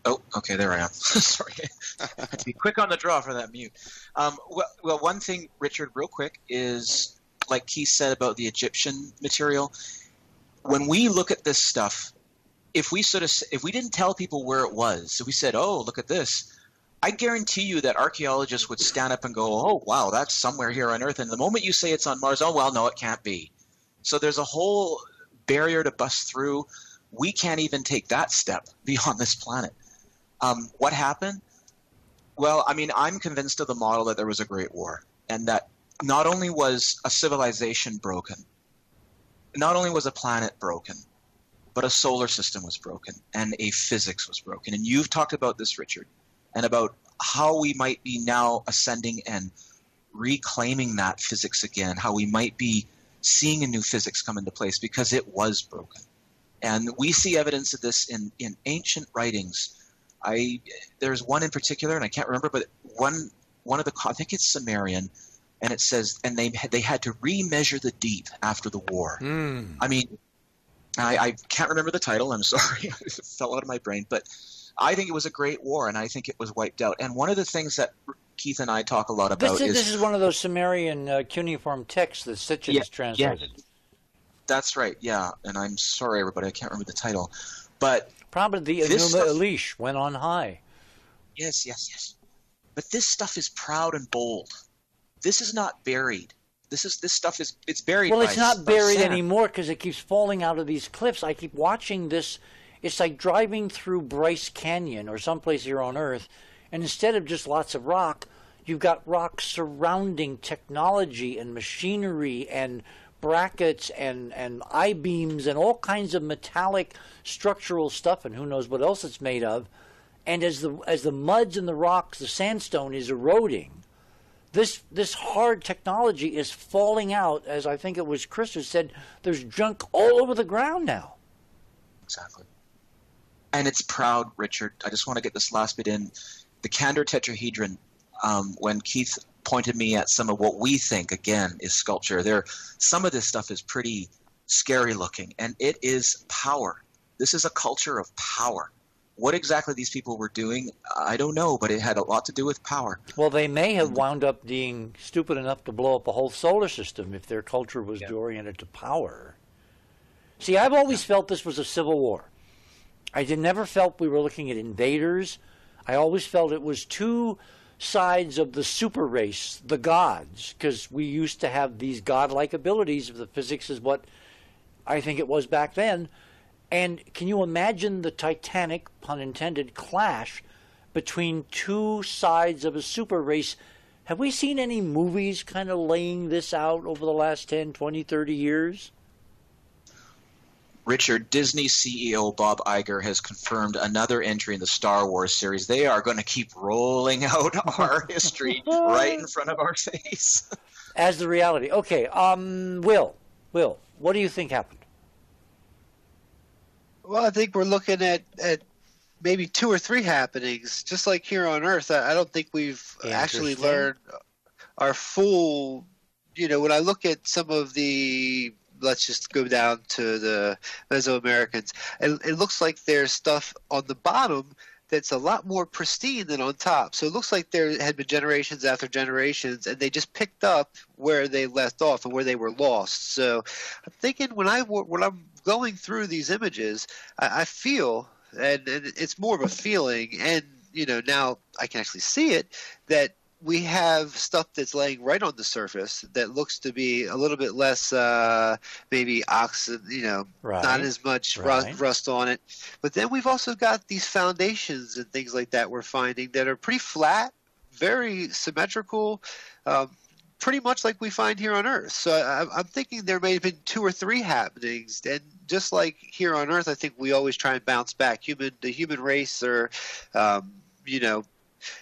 Oh, okay, there I am. Sorry. I had to be quick on the draw for that mute. Well, one thing, Richard, real quick, is like Keith said about the Egyptian material. When we look at this stuff, if we didn't tell people where it was, so we said, "Oh, look at this," I guarantee you that archaeologists would stand up and go, "Oh, wow, that's somewhere here on Earth." And the moment you say it's on Mars, "Oh, well, no, it can't be." So there's a whole barrier to bust through. We can't even take that step beyond this planet. What happened? Well, I mean, I'm convinced of the model that there was a great war, and that not only was a civilization broken, not only was a planet broken, but a solar system was broken, and a physics was broken. And you've talked about this, Richard, and about how we might be now ascending and reclaiming that physics again, how we might be seeing a new physics come into place because it was broken. And we see evidence of this in ancient writings. There's one in particular, and I can't remember, but one of the, I think it's Sumerian, and it says, and they had to remeasure the deep after the war. I mean, I can't remember the title. I'm sorry, it fell out of my brain, but I think it was a great war, and I think it was wiped out. And one of the things that Keith and I talk a lot about this is one of those Sumerian cuneiform texts that Sitchin has translated. Yeah. That's right, yeah. And I'm sorry, everybody, I can't remember the title. But probably the Enuma Elish went on high. Yes. But this stuff is proud and bold. This is not buried. This stuff is buried. Well, it's not buried anymore because it keeps falling out of these cliffs. I keep watching this. It's like driving through Bryce Canyon or someplace here on Earth, and instead of just lots of rock, you've got rock surrounding technology and machinery and brackets and I-beams and all kinds of metallic structural stuff, and who knows what else it's made of. And as the muds and the rocks, the sandstone is eroding, this hard technology is falling out. As I think it was Chris who said, there's junk all over the ground now. Exactly. And it's proud, Richard. I just want to get this last bit in. The Candor tetrahedron, when Keith pointed me at some of what we think, again, is sculpture, some of this stuff is pretty scary looking, and it is power. This is a culture of power. What exactly these people were doing, I don't know, but it had a lot to do with power. Well, they may have wound up being stupid enough to blow up a whole solar system if their culture was oriented to power. See, I've always felt this was a civil war. I never felt we were looking at invaders. I always felt it was two sides of the super race, the gods, because we used to have these godlike abilities. The physics is what I think it was back then. And can you imagine the titanic, pun intended, clash between two sides of a super race? Have we seen any movies kind of laying this out over the last 10, 20, 30 years? Richard, Disney CEO Bob Iger has confirmed another entry in the Star Wars series. They are going to keep rolling out our history right in front of our face. As the reality. Okay, Will, what do you think happened? Well, I think we're looking at maybe 2 or 3 happenings, just like here on Earth. I don't think we've actually learned our full. When I look at some of the, let's just go down to the Mesoamericans, it looks like there's stuff on the bottom that's a lot more pristine than on top. So it looks like there had been generations after generations, and they just picked up where they left off and where they were lost. So I'm thinking when I'm going through these images, I feel, and it's more of a feeling, and now I can actually see it, that we have stuff that's laying right on the surface that looks to be a little bit less, maybe oxygen, not as much rust on it. But then we've also got these foundations and things like that we're finding that are pretty flat, very symmetrical, pretty much like we find here on Earth. So I'm thinking there may have been 2 or 3 happenings, and just like here on Earth, I think we always try and bounce back. The human race, or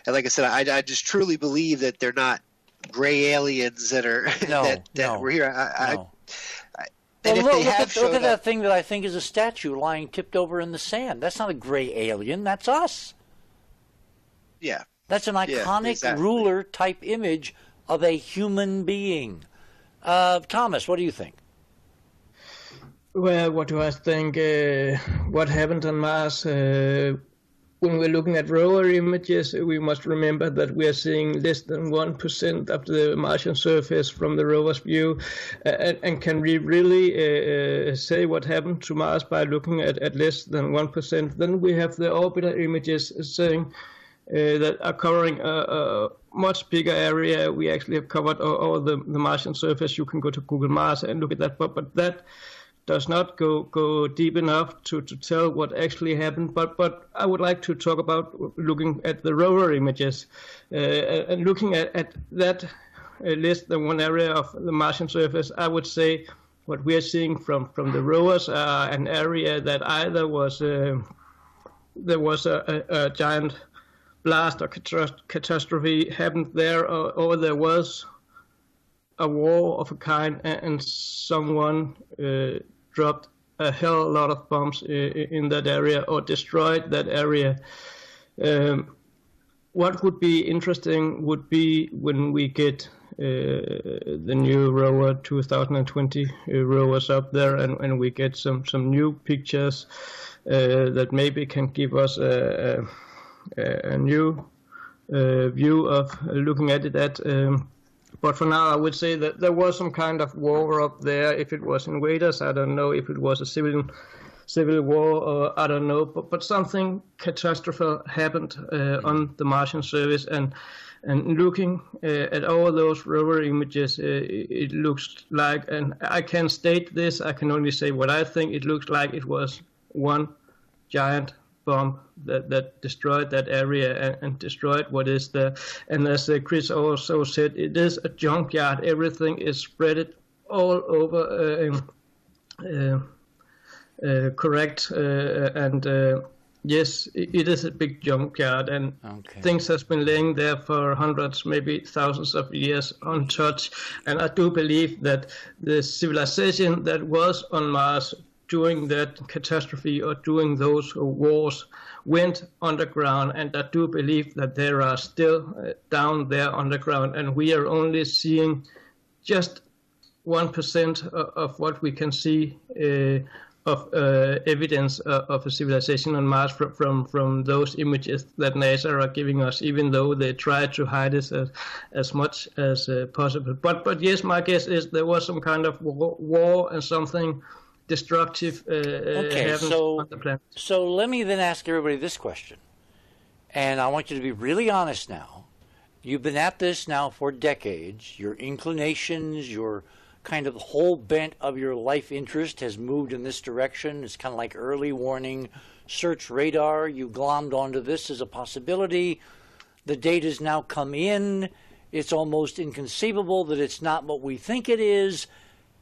and like I said, I just truly believe that they're not gray aliens that are that were here. Look at that thing that I think is a statue lying tipped over in the sand. That's not a gray alien. That's us. Yeah. That's an iconic ruler type image of a human being. Thomas, what do you think? Well, what do I think? What happened on Mars? When we're looking at rover images, we must remember that we are seeing less than 1% of the Martian surface from the rover's view. And can we really say what happened to Mars by looking at less than 1%? Then we have the orbiter images saying that are covering a much bigger area. We actually have covered all the Martian surface. You can go to Google Mars and look at that, but that does not go deep enough to tell what actually happened. But I would like to talk about looking at the rover images and looking at that less than one area of the Martian surface. I would say what we are seeing from the rovers are an area that either was there was a giant blast or catastrophe happened there, or there was a war of a kind, and someone dropped a hell lot of bombs in that area or destroyed that area. What would be interesting would be when we get the new rover 2020 rovers up there, and we get some new pictures that maybe can give us a new view of looking at it. But for now, I would say that there was some kind of war up there. If it was invaders, I don't know. If it was a civil war, or I don't know. But something catastrophic happened on the Martian surface. And looking at all those rover images, it looks like, and I can't state this, I can only say what I think. It looks like it was one giant bomb that destroyed that area and destroyed what is there. And as Chris also said, it is a junkyard. Everything is spread all over. Correct. And yes, it is a big junkyard, and things has been laying there for hundreds, maybe thousands of years untouched. And I do believe that the civilization that was on Mars during that catastrophe or during those wars went underground, and I do believe that there are still down there underground, and we are only seeing just 1% of what we can see of evidence of a civilization on Mars from those images that NASA are giving us, even though they try to hide it as much as possible. But yes, my guess is there was some kind of war and something destructive happens on the planet. So let me then ask everybody this question, and I want you to be really honest now. You've been at this now for decades. Your inclinations, your kind of whole bent of your life interest has moved in this direction. It's kind of like early warning, search radar. You glommed onto this as a possibility. The data's now come in. It's almost inconceivable that it's not what we think it is.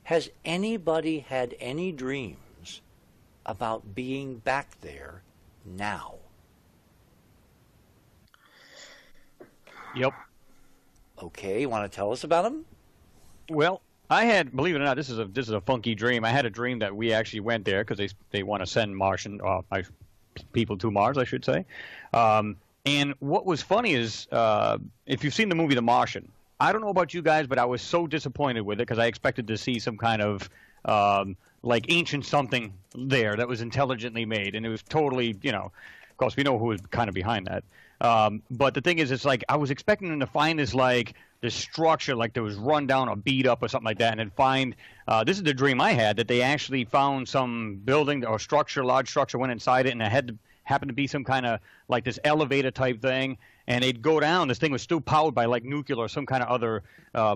Has anybody had any dreams about being back there now? Yep. Okay, you want to tell us about them? Well, I had, believe it or not, this is a funky dream. I had a dream that we actually went there because they want to send people to Mars, I should say. And what was funny is, if you've seen the movie The Martian, I don't know about you guys, but I was so disappointed with it because I expected to see some kind of like ancient something there that was intelligently made, and it was totally, of course we know who was kind of behind that. But the thing is, it's like I was expecting them to find this structure, like that was run down or beat up or something like that, and then find, this is the dream I had, that they actually found some building or structure, large structure, went inside it, and it happened to be some kind of like this elevator type thing, and they'd go down. This thing was still powered by like nuclear or some kind of other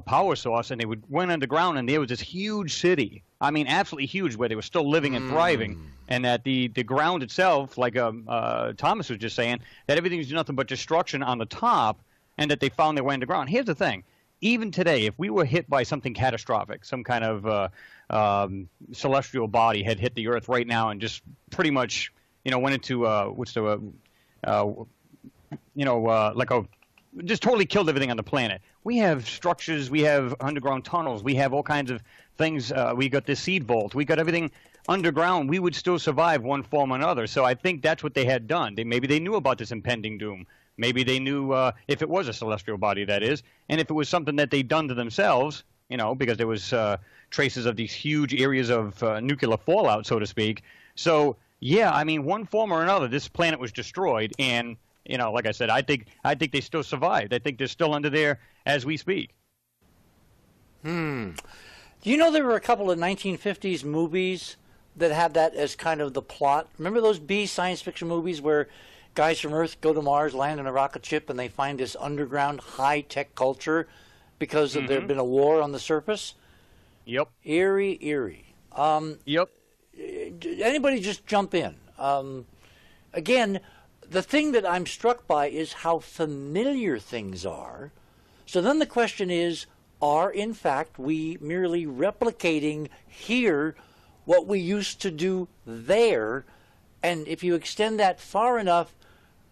power source, and they went underground, and there was this huge city. I mean, absolutely huge, where they were still living and thriving, and that the ground itself, like Thomas was just saying, that everything's nothing but destruction on the top, and that they found their way underground. Here's the thing. Even today, if we were hit by something catastrophic, some kind of celestial body had hit the Earth right now and just pretty much, went into just totally killed everything on the planet. We have structures, we have underground tunnels, we have all kinds of things. We got the seed vault, we got everything underground. We would still survive one form or another. So I think that's what they had done. Maybe they knew about this impending doom. Maybe they knew if it was a celestial body, that is, and if it was something that they'd done to themselves, because there was traces of these huge areas of nuclear fallout, so to speak. So, yeah, I mean, one form or another, this planet was destroyed, and, like I said, I think they still survived. I think they're still under there as we speak. Do you know there were a couple of 1950s movies that had that as kind of the plot? Remember those B science fiction movies where guys from Earth go to Mars, land in a rocket ship, and they find this underground high-tech culture because there had been a war on the surface? Yep. Eerie. Yep. Anybody just jump in. Again, the thing that I'm struck by is how familiar things are. So then the question is, are in fact we merely replicating here what we used to do there? And if you extend that far enough,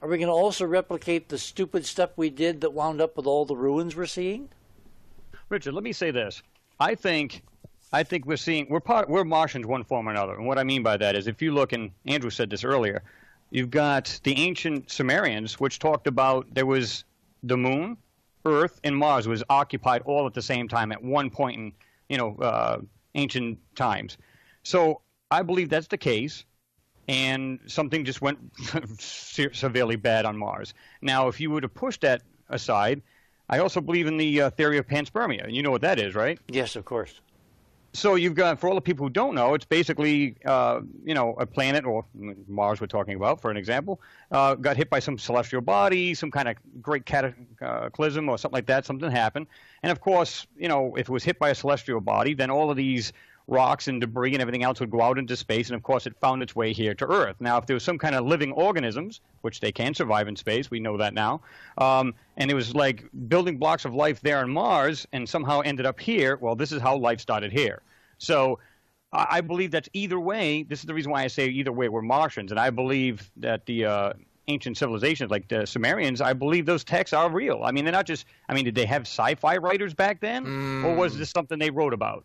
are we going to also replicate the stupid stuff we did that wound up with all the ruins we're seeing? Richard, let me say this. I think we're Martians one form or another. And what I mean by that is, if you look, and Andrew said this earlier, you've got the ancient Sumerians, which talked about there was the moon, Earth, and Mars was occupied all at the same time at one point in ancient times. So I believe that's the case. And something just went severely bad on Mars. Now, if you were to push that aside, I also believe in the theory of panspermia. And you know what that is, right? Yes, of course. So you've got, for all the people who don't know, it's basically, a planet, or Mars we're talking about, for an example, got hit by some celestial body, some kind of great cataclysm or something like that, something happened. And, of course, if it was hit by a celestial body, then all of these rocks and debris and everything else would go out into space, and of course it found its way here to Earth. Now, if there was some kind of living organisms, which they can survive in space, we know that now, and it was like building blocks of life there on Mars and somehow ended up here, well, this is how life started here. So I believe that either way, this is the reason why I say either way we're Martians, and I believe that the ancient civilizations like the Sumerians, I believe those texts are real. I mean, they're not just, did they have sci-fi writers back then? Or was this something they wrote about?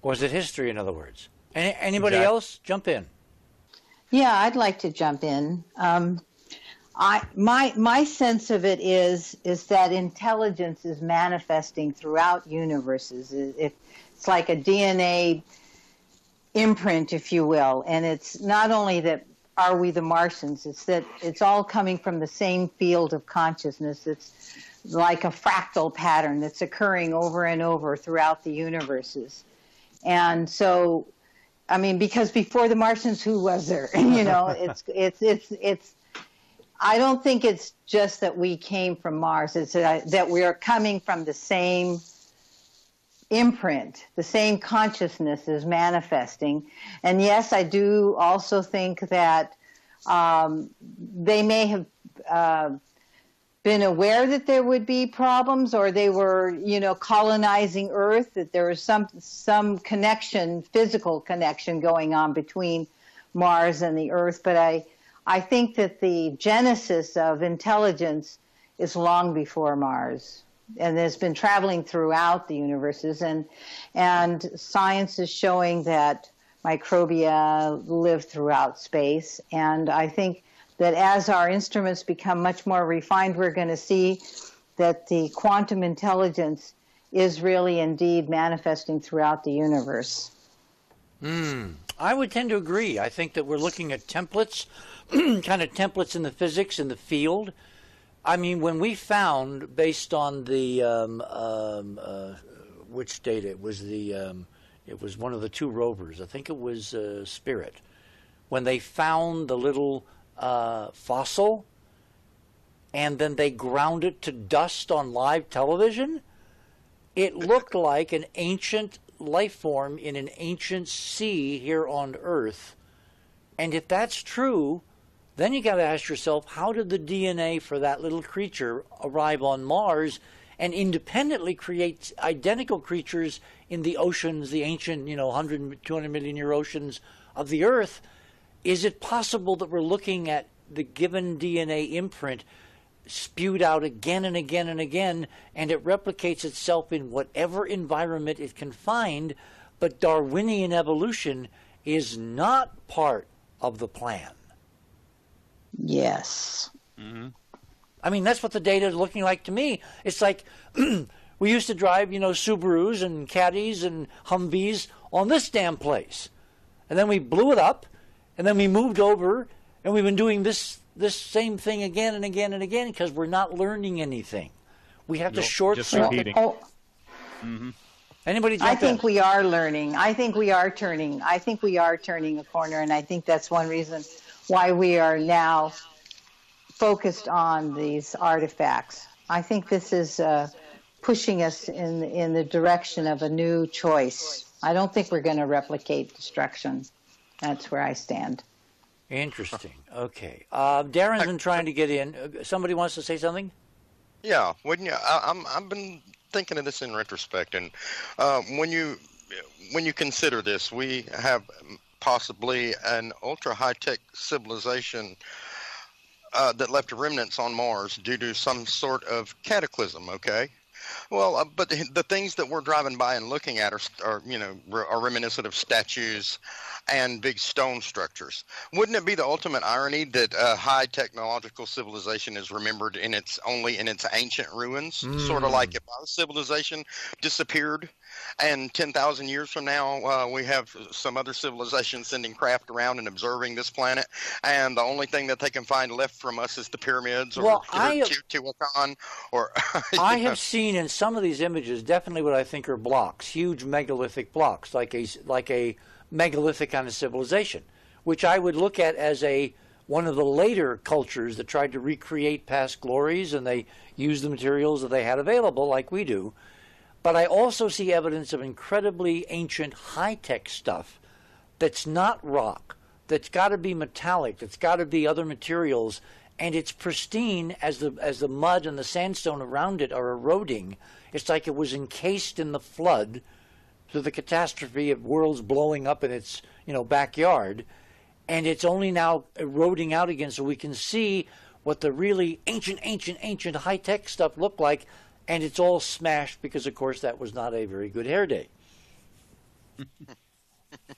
Was it history, in other words? Anybody else? Jump in. Yeah, I'd like to jump in. My sense of it is that intelligence is manifesting throughout universes. It's like a DNA imprint, if you will, and it's not only that are we the Martians, it's that it's all coming from the same field of consciousness. It's like a fractal pattern that's occurring over and over throughout the universes. And so, because before the Martians, who was there? It's. I don't think it's just that we came from Mars. It's that we are coming from the same imprint, the same consciousness is manifesting. And yes, I do also think that they may have been aware that there would be problems, or they were, colonizing Earth, that there was some connection, physical connection going on between Mars and the Earth. But I think that the genesis of intelligence is long before Mars. has been traveling throughout the universes, and science is showing that microbia live throughout space. And I think that as our instruments become much more refined, we're going to see that the quantum intelligence is really indeed manifesting throughout the universe. I would tend to agree. I think that we're looking at templates, kind of templates in the physics, in the field. I mean, when we found, based on the, which data, it was one of the two rovers, I think it was Spirit, when they found the little fossil, and then they ground it to dust on live television, it looked like an ancient life form in an ancient sea here on Earth. And if that's true, then you got to ask yourself, how did the DNA for that little creature arrive on Mars and independently create identical creatures in the oceans, the ancient, 100, 200 million year oceans of the Earth? Is it possible that we're looking at the given DNA imprint spewed out again and again and again, and it replicates itself in whatever environment it can find, but Darwinian evolution is not part of the plan? Yes. I mean, that's what the data is looking like to me. It's like we used to drive, Subarus and Caddies and Humvees on this damn place. And then we blew it up, and then we moved over, and we've been doing this same thing again and again and again because we're not learning anything. We have to short-circuit. Anybody jump in? I think we are learning. I think we are turning a corner, and I think that's one reason why we are now focused on these artifacts. I think this is pushing us in the direction of a new choice. I don't think we're going to replicate destruction. That's where I stand. Interesting. Okay. Darren's been trying to get in. Somebody wants to say something? Yeah. I've been thinking of this in retrospect, and when you consider this, we have possibly an ultra high-tech civilization that left remnants on Mars due to some sort of cataclysm. Okay. Well, but the things that we're driving by and looking at are reminiscent of statues and big stone structures. Wouldn't it be the ultimate irony that a high technological civilization is remembered only in its ancient ruins? Sort of like if our civilization disappeared, and 10,000 years from now we have some other civilization sending craft around and observing this planet, and the only thing that they can find left from us is the pyramids or Teotihuacan. Or I have seen in some of these images definitely what I think are blocks, huge megalithic blocks, like a megalithic kind of civilization, which I would look at as one of the later cultures that tried to recreate past glories, and they used the materials that they had available like we do. But I also see evidence of incredibly ancient high-tech stuff that's not rock, that's got to be metallic, that's got to be other materials, and it's pristine as the mud and the sandstone around it are eroding. It's like it was encased in the flood through the catastrophe of worlds blowing up in its backyard, and it's only now eroding out again, so we can see what the really ancient high-tech stuff looked like, and it's all smashed because, of course, that was not a very good hair day.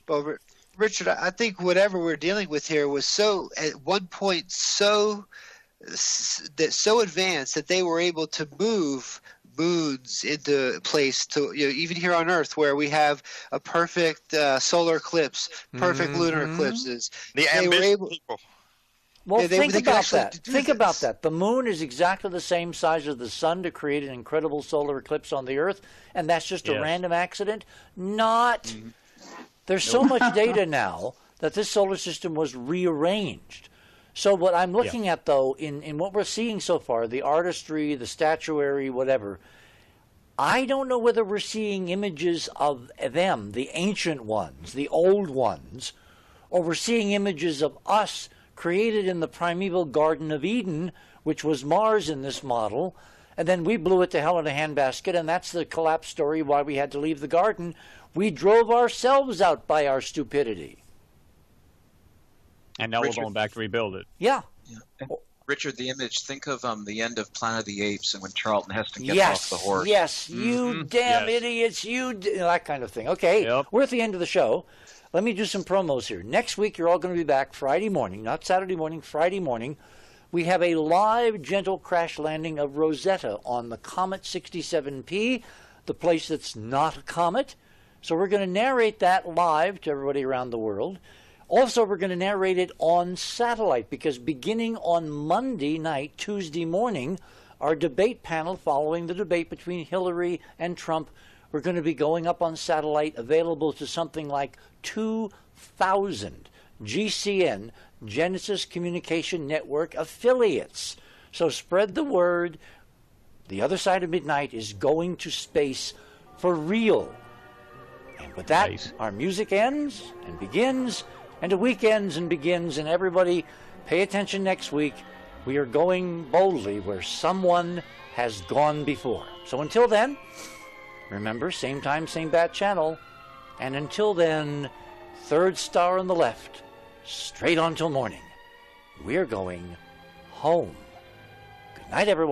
Well, Richard, I think whatever we're dealing with here was at one point so advanced that they were able to move moons into place to even here on Earth, where we have a perfect solar eclipse, perfect lunar eclipses. The ambitious people. Well, think about that. Think about that. The moon is exactly the same size as the sun to create an incredible solar eclipse on the Earth, and that's just a random accident? Not. There's so much data now that this solar system was rearranged. So what I'm looking at, though, in what we're seeing so far, the artistry, the statuary, whatever, I don't know whether we're seeing images of them, the ancient ones, the old ones, or we're seeing images of us created in the primeval Garden of Eden, which was Mars in this model, and then we blew it to hell in a handbasket, and that's the collapse story why we had to leave the garden. We drove ourselves out by our stupidity. And now we're going back to rebuild it. Yeah. Richard, the image, think of the end of Planet of the Apes and when Charlton Heston gets Yes, off the horse. yes, you damn idiots, that kind of thing. Okay, we're at the end of the show. Let me do some promos here. Next week, you're all going to be back Friday morning, not Saturday morning, Friday morning. We have a live, gentle crash landing of Rosetta on the Comet 67P, the place that's not a comet. So we're going to narrate that live to everybody around the world. Also, we're going to narrate it on satellite because beginning on Monday night, Tuesday morning, our debate panel following the debate between Hillary and Trump, we're going to be going up on satellite, available to something like 2,000 GCN, Genesis Communication Network affiliates. So spread the word. The Other Side of Midnight is going to space for real. And with that, our music ends and begins, and the week ends and begins, and everybody pay attention next week. We are going boldly where someone has gone before. So until then, remember, same time, same bat channel. And until then, third star on the left, straight on till morning. We're going home. Good night, everyone.